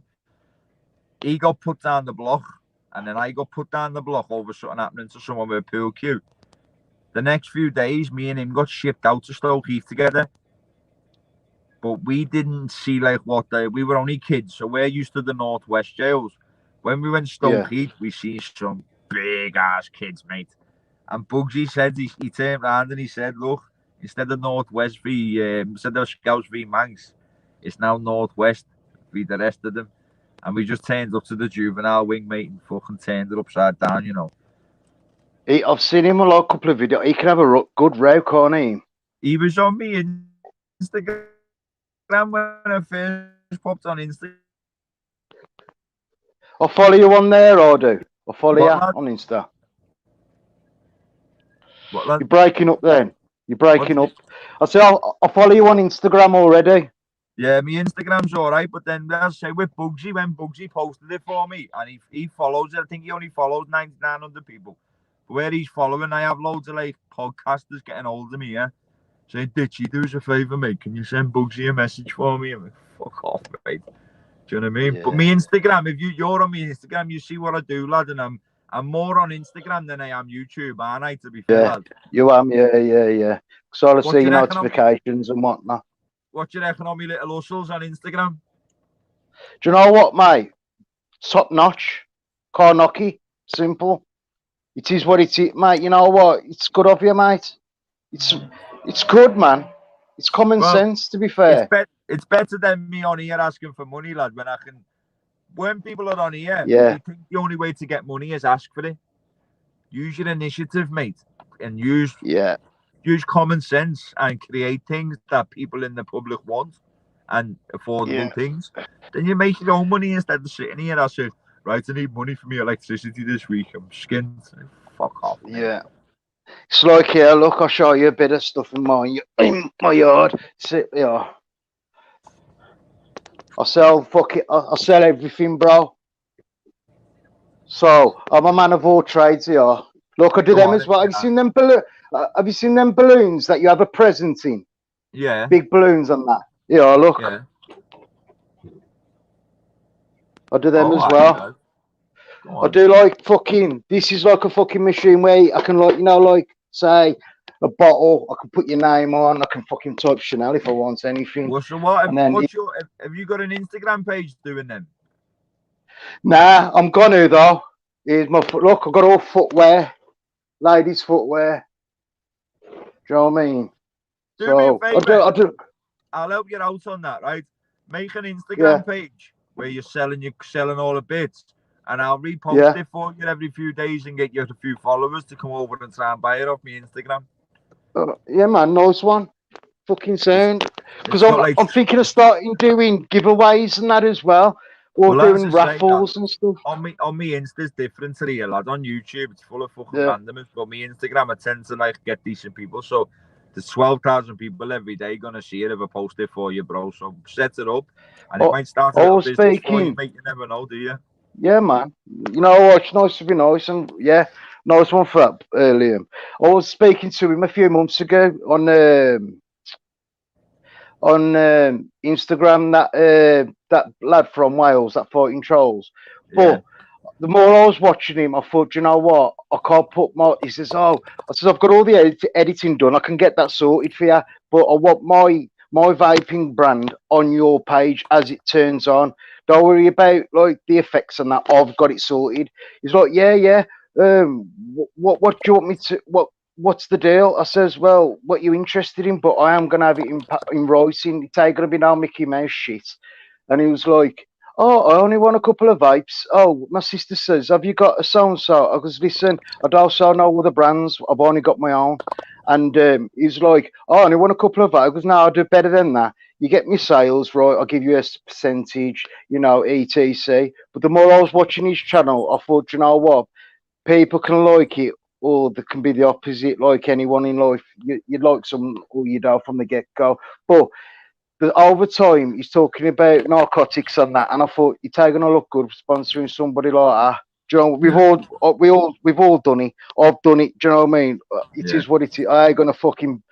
He got put down the block, and then I got put down the block over something happening to someone with a pool cue. The next few days, me and him got shipped out to Stoke Heath together. But we didn't see like we were only kids, so we're used to the Northwest jails. When we went Stoke Heath, we see some big ass kids, mate. And Bugsy said he turned around and he said, "Look, instead of Northwest instead of Scouts v Manx, it's now Northwest v the rest of them." And we just turned up to the juvenile wing, mate, and fucking turned it upside down, you know. I've seen him a couple of videos. He can have a good row, can't he? He was on me Instagram when I first popped on Instagram. I'll follow you on there, I do. I'll follow you lad? on Insta. What, lad? You're breaking up then. You're breaking up. I say I'll follow you on Instagram already. Yeah, my Instagram's alright, but then as I say with Bugsy, when Bugsy posted it for me, and he follows it, I think he only follows 9,900 people. But where he's following, I have loads of like podcasters getting hold of me, yeah. Saying, Ditchy, do us a favour, mate. Can you send Bugsy a message for me? I'm like, fuck off, mate. Do you know what I mean? Yeah. But me Instagram, if you're on my Instagram, you see what I do, lad, and I'm more on Instagram than I am YouTube, aren't I, to be fair, lad? You am, yeah. So I see your reckon notifications and whatnot. What do you reckon on my little hustles on Instagram? Do you know what, mate? Top notch. Car knocky. Simple. It is what it is, mate. You know what? It's good of you, mate. It's good, man. It's common sense, to be fair. It's better than me on here asking for money, lad. When people are on here, Yeah. they think the only way to get money is ask for it. Use your initiative, mate, and use common sense and create things that people in the public want and affordable things. Then you make your own money instead of sitting here. I said, right, I need money for my electricity this week. I'm skint. Fuck off. Mate. Yeah. It's like here, look, I'll show you a bit of stuff in my yard. Sit there. I sell I sell everything, bro. So I'm a man of all trades here. Look, I do them as well. Have you seen them have you seen them balloons that you have a present in? Yeah. Big balloons on that. Yeah, look. Yeah. I do them as well. I do like this is like a fucking machine where I can say a bottle, I can put your name on, I can fucking type Chanel if I want anything. Well, so what? Have you got an Instagram page doing them? Nah, I'm gonna though. Here's my look, I've got all footwear, ladies' footwear. Do you know what I mean? Do me a favour. I'll help you out on that, right? Make an Instagram page where you're selling all the bits, and I'll repost it for you every few days and get you a few followers to come over and try and buy it off me Instagram. Yeah, man, nice one. Fucking sound. Because I'm thinking of starting doing giveaways and that as well. Or doing raffles and stuff. On me Insta's different to the lad. On YouTube, it's full of fucking randomers. But me Instagram, I tend to get decent people. So there's 12,000 people every day gonna see it if I post it for you, bro. So set it up, and it might start a little business for you, mate. You never know, do you? Yeah, man. You know what? It's nice to be nice, and nice one for that, Liam. I was speaking to him a few months ago on Instagram. That lad from Wales, that fighting trolls. But the more I was watching him, I thought, you know what? I can't put He says, I said, I've got all the editing done. I can get that sorted for you, but I want my vaping brand on your page as it turns on. Don't worry about the effects and that. I've got it sorted. He's like, yeah. What do you want me to? What's the deal? I says, well, what you interested in? But I am gonna have it in writing. It's ain't gonna be no Mickey Mouse shit. And he was like, Oh, I only want a couple of vapes. Oh, my sister says, have you got a so-and-so? I goes, listen, I also know other brands. I've only got my own. And he's like, oh, I only want a couple of vapes. I goes, no, I'll do better than that. You get me sales, right? I'll give you a percentage, you know, etc. But the more I was watching his channel, I thought, you know what? People can like it, or they can be the opposite, like anyone in life. You like some, or you don't from the get-go. But over time, he's talking about narcotics and that, and I thought you're taking a look good sponsoring somebody like that. Do you know, we've all done it. I've done it. Do you know what I mean? It is what it is. I ain't gonna fucking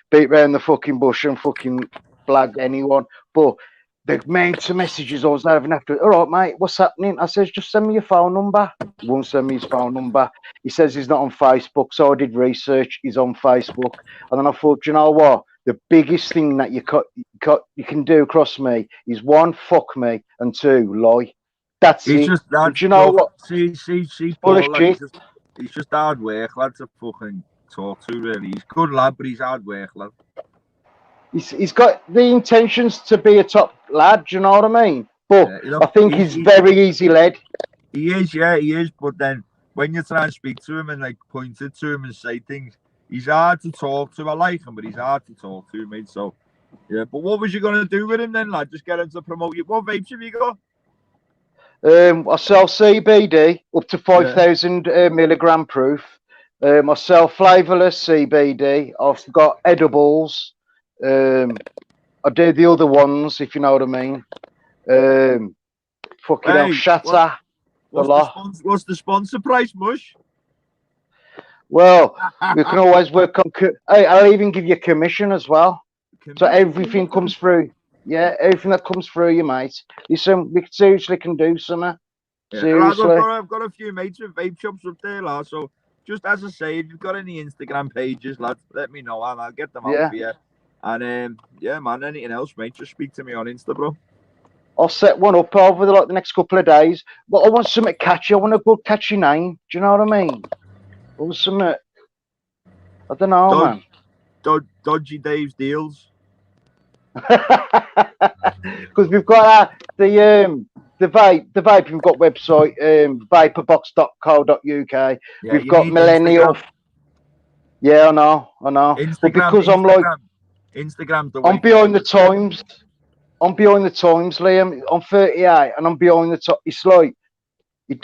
beat round the fucking bush and fucking blag anyone. But the main two messages I was having after, all right, mate, what's happening? I says, just send me your phone number. He won't send me his phone number. He says he's not on Facebook, so I did research. He's on Facebook, and then I thought, you know what? The biggest thing that you can do across me is one, fuck me, and two, lie. That's He's it. just that. But you know what? See, Full of Paul, lad, shit. he's just hard work, lad, to fucking talk to, really. He's good lad, but he's hard work, lad. He's got the intentions to be a top lad, do you know what I mean? But You know, I think he's very easy led. He is. But then when you try and speak to him and like point it to him and say things, he's hard to talk to. I like him, but he's hard to talk to, mate. So yeah. But what was you gonna do with him then, lad? Just get him to promote you. What vapes have you got? I sell CBD up to 5,000 milligram proof. I sell flavourless CBD. I've got edibles. I do the other ones, if you know what I mean. Fucking hell, shatter. What's the sponsor price, Mush? Well, we can always work on. I'll even give you commission as well. So everything comes through. Yeah, everything that comes through you, mate. Listen, we seriously can do something. Yeah, Seriously. I've got a few mates with vape shops up there, lad. So just as I say, if you've got any Instagram pages, lads, let me know and I'll get them out for you. And yeah, man, anything else, mate, just speak to me on Insta, bro. I'll set one up over the next couple of days. But I want something catchy. I want a good catchy name. Do you know what I mean? I want something. I don't know, man. Dodgy Dave's deals. Because we've got the vape. We've got website vaporbox.co.uk. Yeah, we've got millennial. Instagram. Yeah, I know. But because I'm like Instagram. I'm behind the times. I'm behind the times, Liam. I'm 38 and I'm behind the time. It's like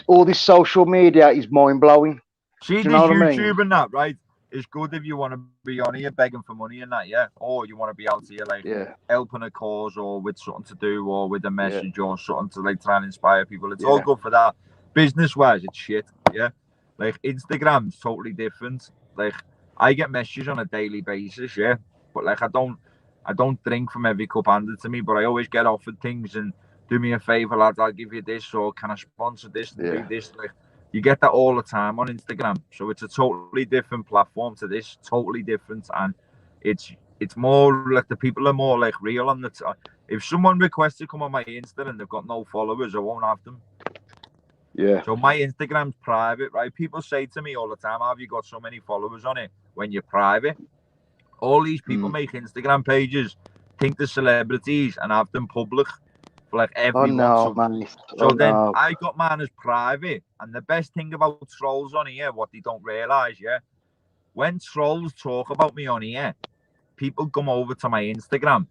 all this social media is mind blowing. See, this YouTube and that, right? It's good if you want to be on here begging for money and that, yeah. Or you want to be out here like helping a cause or with something to do or with a message or something to like try and inspire people. It's all good for that. Business wise, it's shit, yeah. Like Instagram's totally different. Like I get messages on a daily basis, yeah. But like I don't drink from every cup handed to me, but I always get offered things and do me a favor, lad, I'll give you this, or can I sponsor this and do this? Like you get that all the time on Instagram. So it's a totally different platform to this, totally different. And it's more like the people are more like real on the if someone requests to come on my Insta and they've got no followers, I won't have them. Yeah. So my Instagram's private, right? People say to me all the time, have you got so many followers on it when you're private? All these people make Instagram pages, think they're celebrities and have them public for like everyone. I got mine as private. And the best thing about trolls on here, what they don't realise, when trolls talk about me on here, people come over to my Instagram,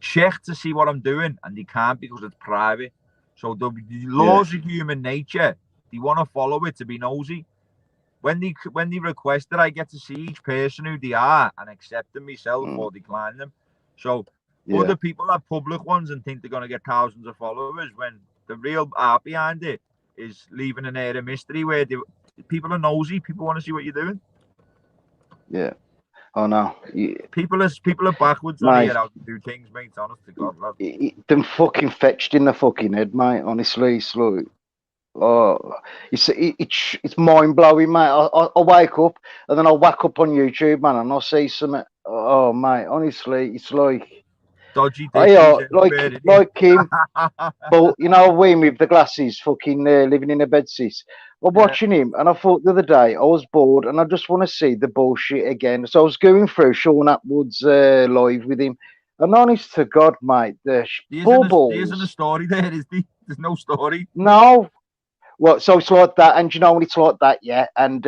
check to see what I'm doing, and they can't because it's private. So the laws of human nature, they want to follow it to be nosy. When they request it, I get to see each person who they are and accept them myself or decline them. So other people have public ones and think they're going to get thousands of followers when the real art behind it is leaving an air of mystery where people are nosy. People want to see what you're doing. Yeah. Oh no. People are backwards on here how to do things, mate. Honest to God, lad. Them fucking fetched in the fucking head, mate. Honestly, it's like. Oh, it's mind blowing, mate. I wake up and then I'll whack up on YouTube, man, and I'll see something. Oh, mate, honestly, it's like dodgy. Like him, but you know, with the glasses, fucking living in a bedsit. I'm watching him, and I thought the other day I was bored, and I just want to see the bullshit again. So I was going through Sean Atwood's live with him, And honest to God, mate, the There isn't a bubbles. story there, is there? There's no story. No. Well, so it's like that, and you know when it's like that, yeah, and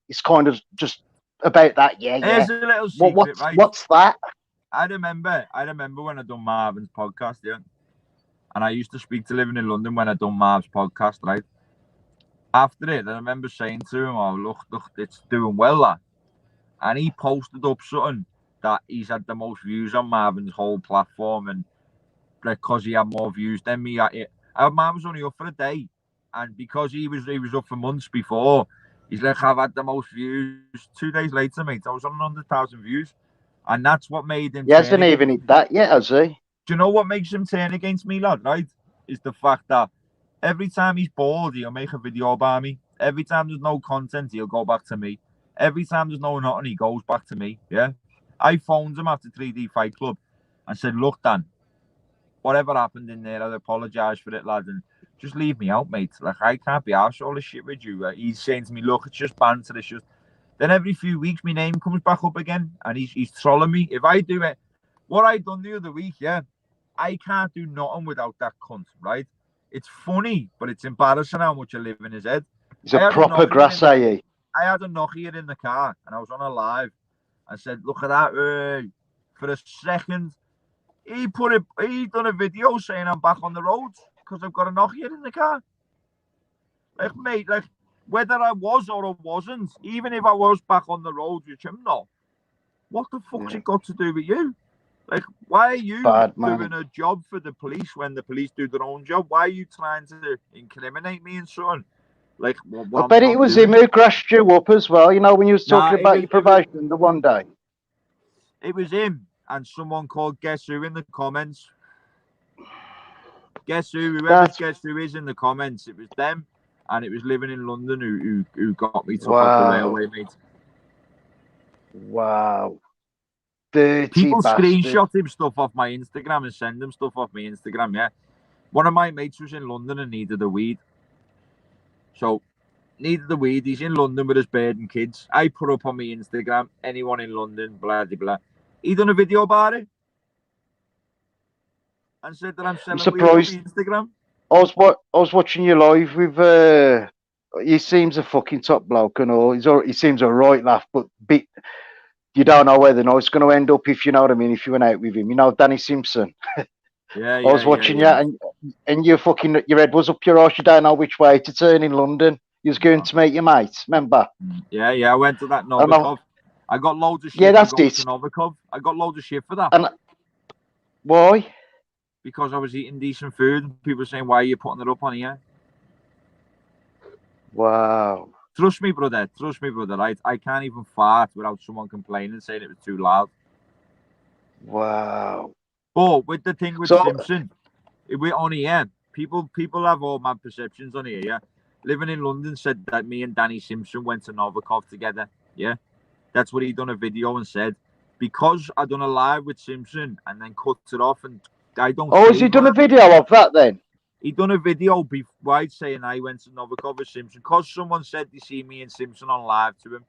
it's kind of just about that, yeah, yeah. Here's a little secret, right? What's that? I remember when I done Marvin's podcast, yeah. And I used to speak to Living in London when I done Marv's podcast, right? After it, I remember saying to him, "Oh, look, it's doing well, lad." And he posted up something that he's had the most views on Marvin's whole platform, and because he had more views than me, Marvin was only up for a day, and because he was up for months before, he's like, "I've had the most views." 2 days later, mate, I was on 100,000 views, and that's what made him. He hasn't even hit that yet, has he? Do you know what makes him turn against me, lad? Right, is the fact that every time he's bored, he'll make a video about me. Every time there's no content, he'll go back to me. Every time there's no nothing, he goes back to me. Yeah, I phoned him after 3D Fight Club and said, "Look, Dan, whatever happened in there, I'd apologise for it, lad, and just leave me out, mate. Like, I can't be arsed all this shit with you." He's saying to me, "Look, it's just banter, it's just..." Then every few weeks, my name comes back up again, and he's trolling me. If I do it, what I done the other week, yeah, I can't do nothing without that cunt, right? It's funny, but it's embarrassing how much I live in his head. He's a proper grassy. I had a Nokia in the car, and I was on a live. I said, "Look at that." For a second, he done a video saying I'm back on the road because I've got a Nokia in the car. Like, mate, like, whether I was or I wasn't, even if I was back on the road, which I'm not, what the fuck's it got to do with you? Like, why are you doing a job for the police when the police do their own job? Why are you trying to incriminate me and so on? Like, I bet it was him who grassed you up as well. You know, when you was talking about your probation the one day. It was him and someone called Guess Who in the comments. Guess Who? Whoever Guess Who is in the comments. It was them, and it was Living in London who got me took off the railway, mate. Wow. Dirty People bastard. screenshot him stuff off my Instagram and send him stuff off my Instagram, yeah. One of my mates was in London and needed a weed. So, needed the weed. He's in London with his bird and kids. I put up on my Instagram, anyone in London, blah, blah, blah. He done a video about it. And said that I'm selling weed on my Instagram. I was watching you live with, he seems a fucking top bloke and all. He seems a right laugh, but you don't know where the night's going to end up, if you know what I mean, if you went out with him. You know, Danny Simpson. I was watching you, and your head was up your arse. You don't know which way to turn in London. You was going to meet your mates, remember? Yeah, I went to that Novikov. I got loads of shit. Yeah, that's it. Novikov. I got loads of shit for that. And why? Because I was eating decent food, and people were saying, "Why are you putting it up on here?" Wow. Trust me, brother. I can't even fart without someone complaining, saying it was too loud. Wow. But with the thing with Simpson, we're on here. People have all mad perceptions on here, yeah. Living in London said that me and Danny Simpson went to Novikov together, yeah. That's what he done a video and said. Because I done a live with Simpson and then cut it off, and I don't... Oh, has he done a video of that then? He done a video before saying I went to Novikov with Simpson. Because someone said they see me and Simpson on live to him.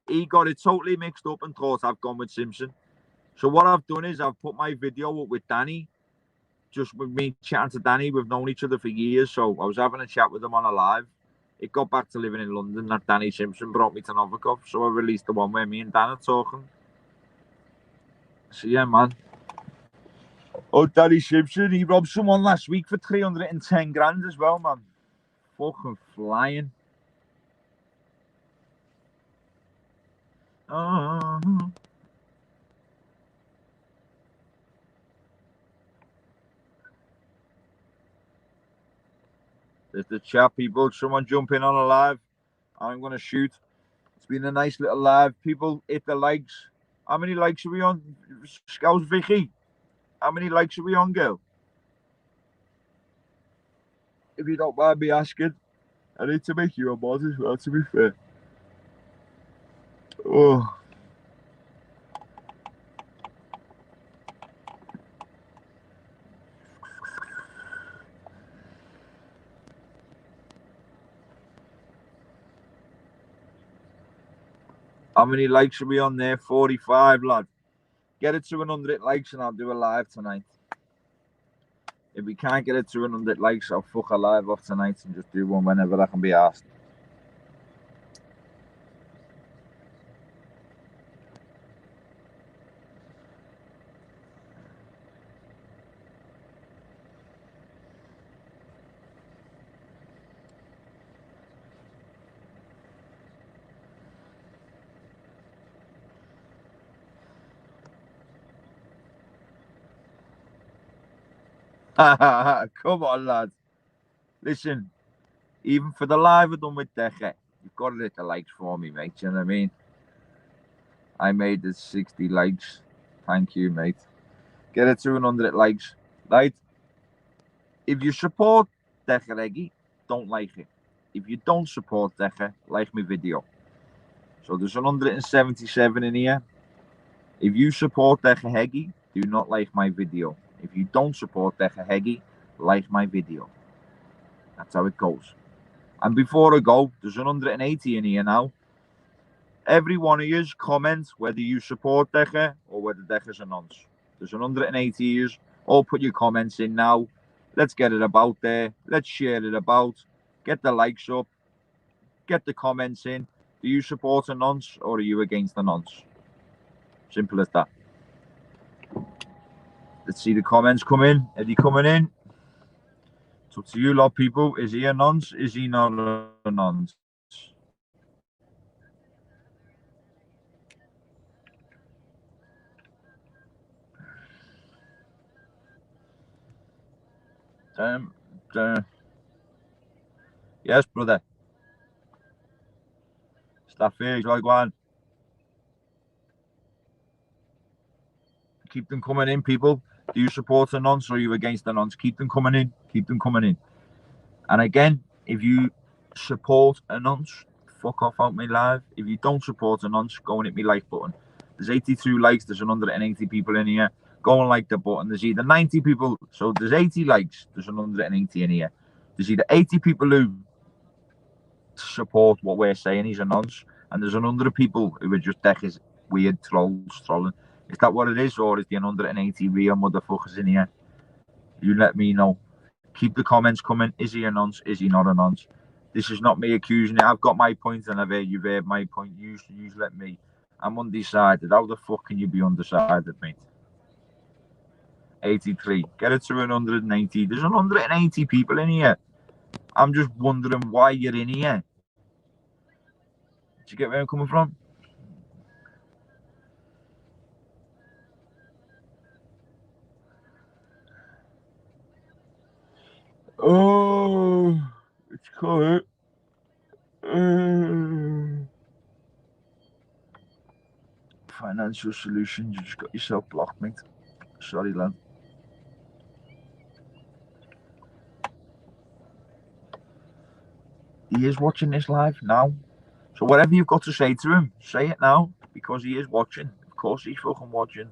He got it totally mixed up and thought I've gone with Simpson. So what I've done is I've put my video up with Danny. Just with me chatting to Danny. We've known each other for years. So I was having a chat with him on a live. It got back to Living in London that Danny Simpson brought me to Novikov. So I released the one where me and Dan are talking. So yeah, man. Oh, Danny Simpson, he robbed someone last week for 310 grand as well, man. Fucking flying. Oh. There's the chat, people. Someone jump in on a live. I'm going to shoot. It's been a nice little live. People, hit the likes. How many likes are we on? Scouse Vicky. How many likes are we on, girl? If you don't mind me asking, I need to make you a mod as well, to be fair. Oh. How many likes are we on there? 45, lad. Get it to 100 likes and I'll do a live tonight. If we can't get it to 100 likes, I'll fuck a live off tonight and just do one whenever I can be asked. Come on, lads. Listen, even for the live I've done with Decca, you've got to hit the likes for me, mate. You know what I mean? I made it 60 likes. Thank you, mate. Get it to 100 likes. Right? If you support Decca Reggie, don't like it. If you don't support Decca, like my video. So there's 177 in here. If you support Decca Heggie, do not like my video. If you don't support Decca Heggie, like my video. That's how it goes. And before I go, there's 180 in here now. Every one of you comment whether you support Decca or whether Decca's a nonce. There's 180 years. All put your comments in now. Let's get it about there. Let's share it about. Get the likes up. Get the comments in. Do you support a nonce or are you against a nonce? Simple as that. Let's see the comments come in. Are they coming in? It's up to you lot, people. Is he a nonce? Is he not a nonce? Yes, brother. Staff here, like one. Keep them coming in, people. Do you support a nonce or are you against a nonce? Keep them coming in. Keep them coming in. And again, if you support a nonce, fuck off out my live. If you don't support a nonce, go and hit my like button. There's 82 likes. There's 180 people in here. Go and like the button. There's either 90 people. So there's 80 likes. There's 180 in here. There's either 80 people who support what we're saying, he's a nonce, and there's 100 people who are just Decca's weird trolls trolling. Is that what it is, or is the 180 real motherfuckers in here? You let me know. Keep the comments coming. Is he a nonce? Is he not a nonce? This is not me accusing you. I've got my point and you've heard my point. You let me. I'm undecided. How the fuck can you be undecided, mate? 83. Get it to 180. There's 180 people in here. I'm just wondering why you're in here. Do you get where I'm coming from? Oh, it's cold. Financial solutions. You just got yourself blocked, mate. Sorry, lad. He is watching this live now. So whatever you've got to say to him, say it now, because he is watching. Of course he's fucking watching.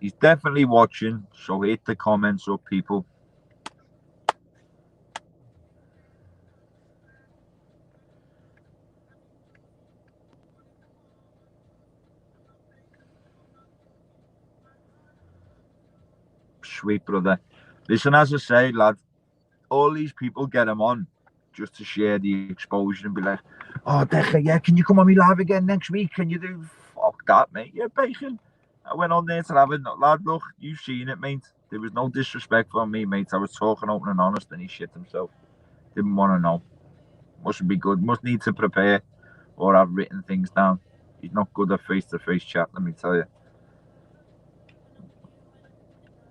He's definitely watching, so hit the comments up, people. Sweet, brother. Listen, as I say, lad, all these people get him on just to share the exposure and be like, oh, Decca, yeah, can you come on me live again next week? Can you do? Fuck that, mate. Yeah, bacon. I went on there to have it. Lad, look, you've seen it, mate. There was no disrespect from me, mate. I was talking open and honest and he shit himself. Didn't want to know. Mustn't be good. Must need to prepare or have written things down. He's not good at face-to-face chat, let me tell you.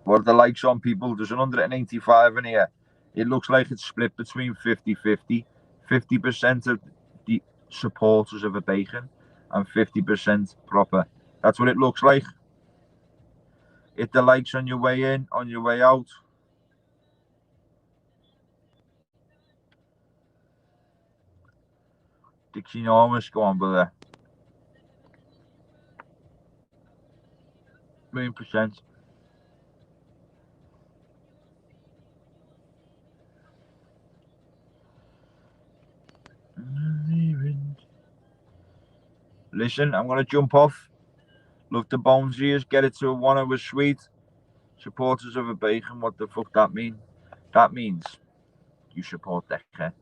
What are the likes on, people? There's 185 in here. It looks like it's split between 50-50. 50% of the supporters of a bacon and 50% proper. That's what it looks like. Hit the likes on your way in, on your way out. Ditchy enormous, go on, brother. 1,000,000%. Listen, I'm going to jump off. Love the bones ears. Get it to a 1 hour sweet. Supporters of a bacon. What the fuck that mean? That means you support Decca.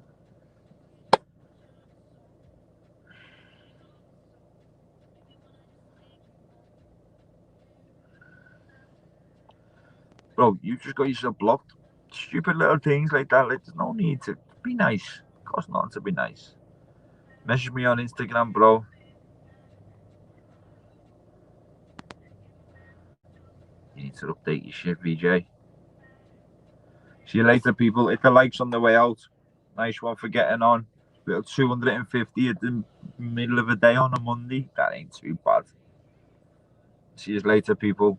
Bro, you just got yourself blocked. Stupid little things like that. Like, there's no need to be nice. Cost nothing to be nice. Message me on Instagram, bro. You need to update your shit, VJ. See you later, people. Hit the likes on the way out. Nice one for getting on. Little 250 at the middle of the day on a Monday. That ain't too bad. See you later, people.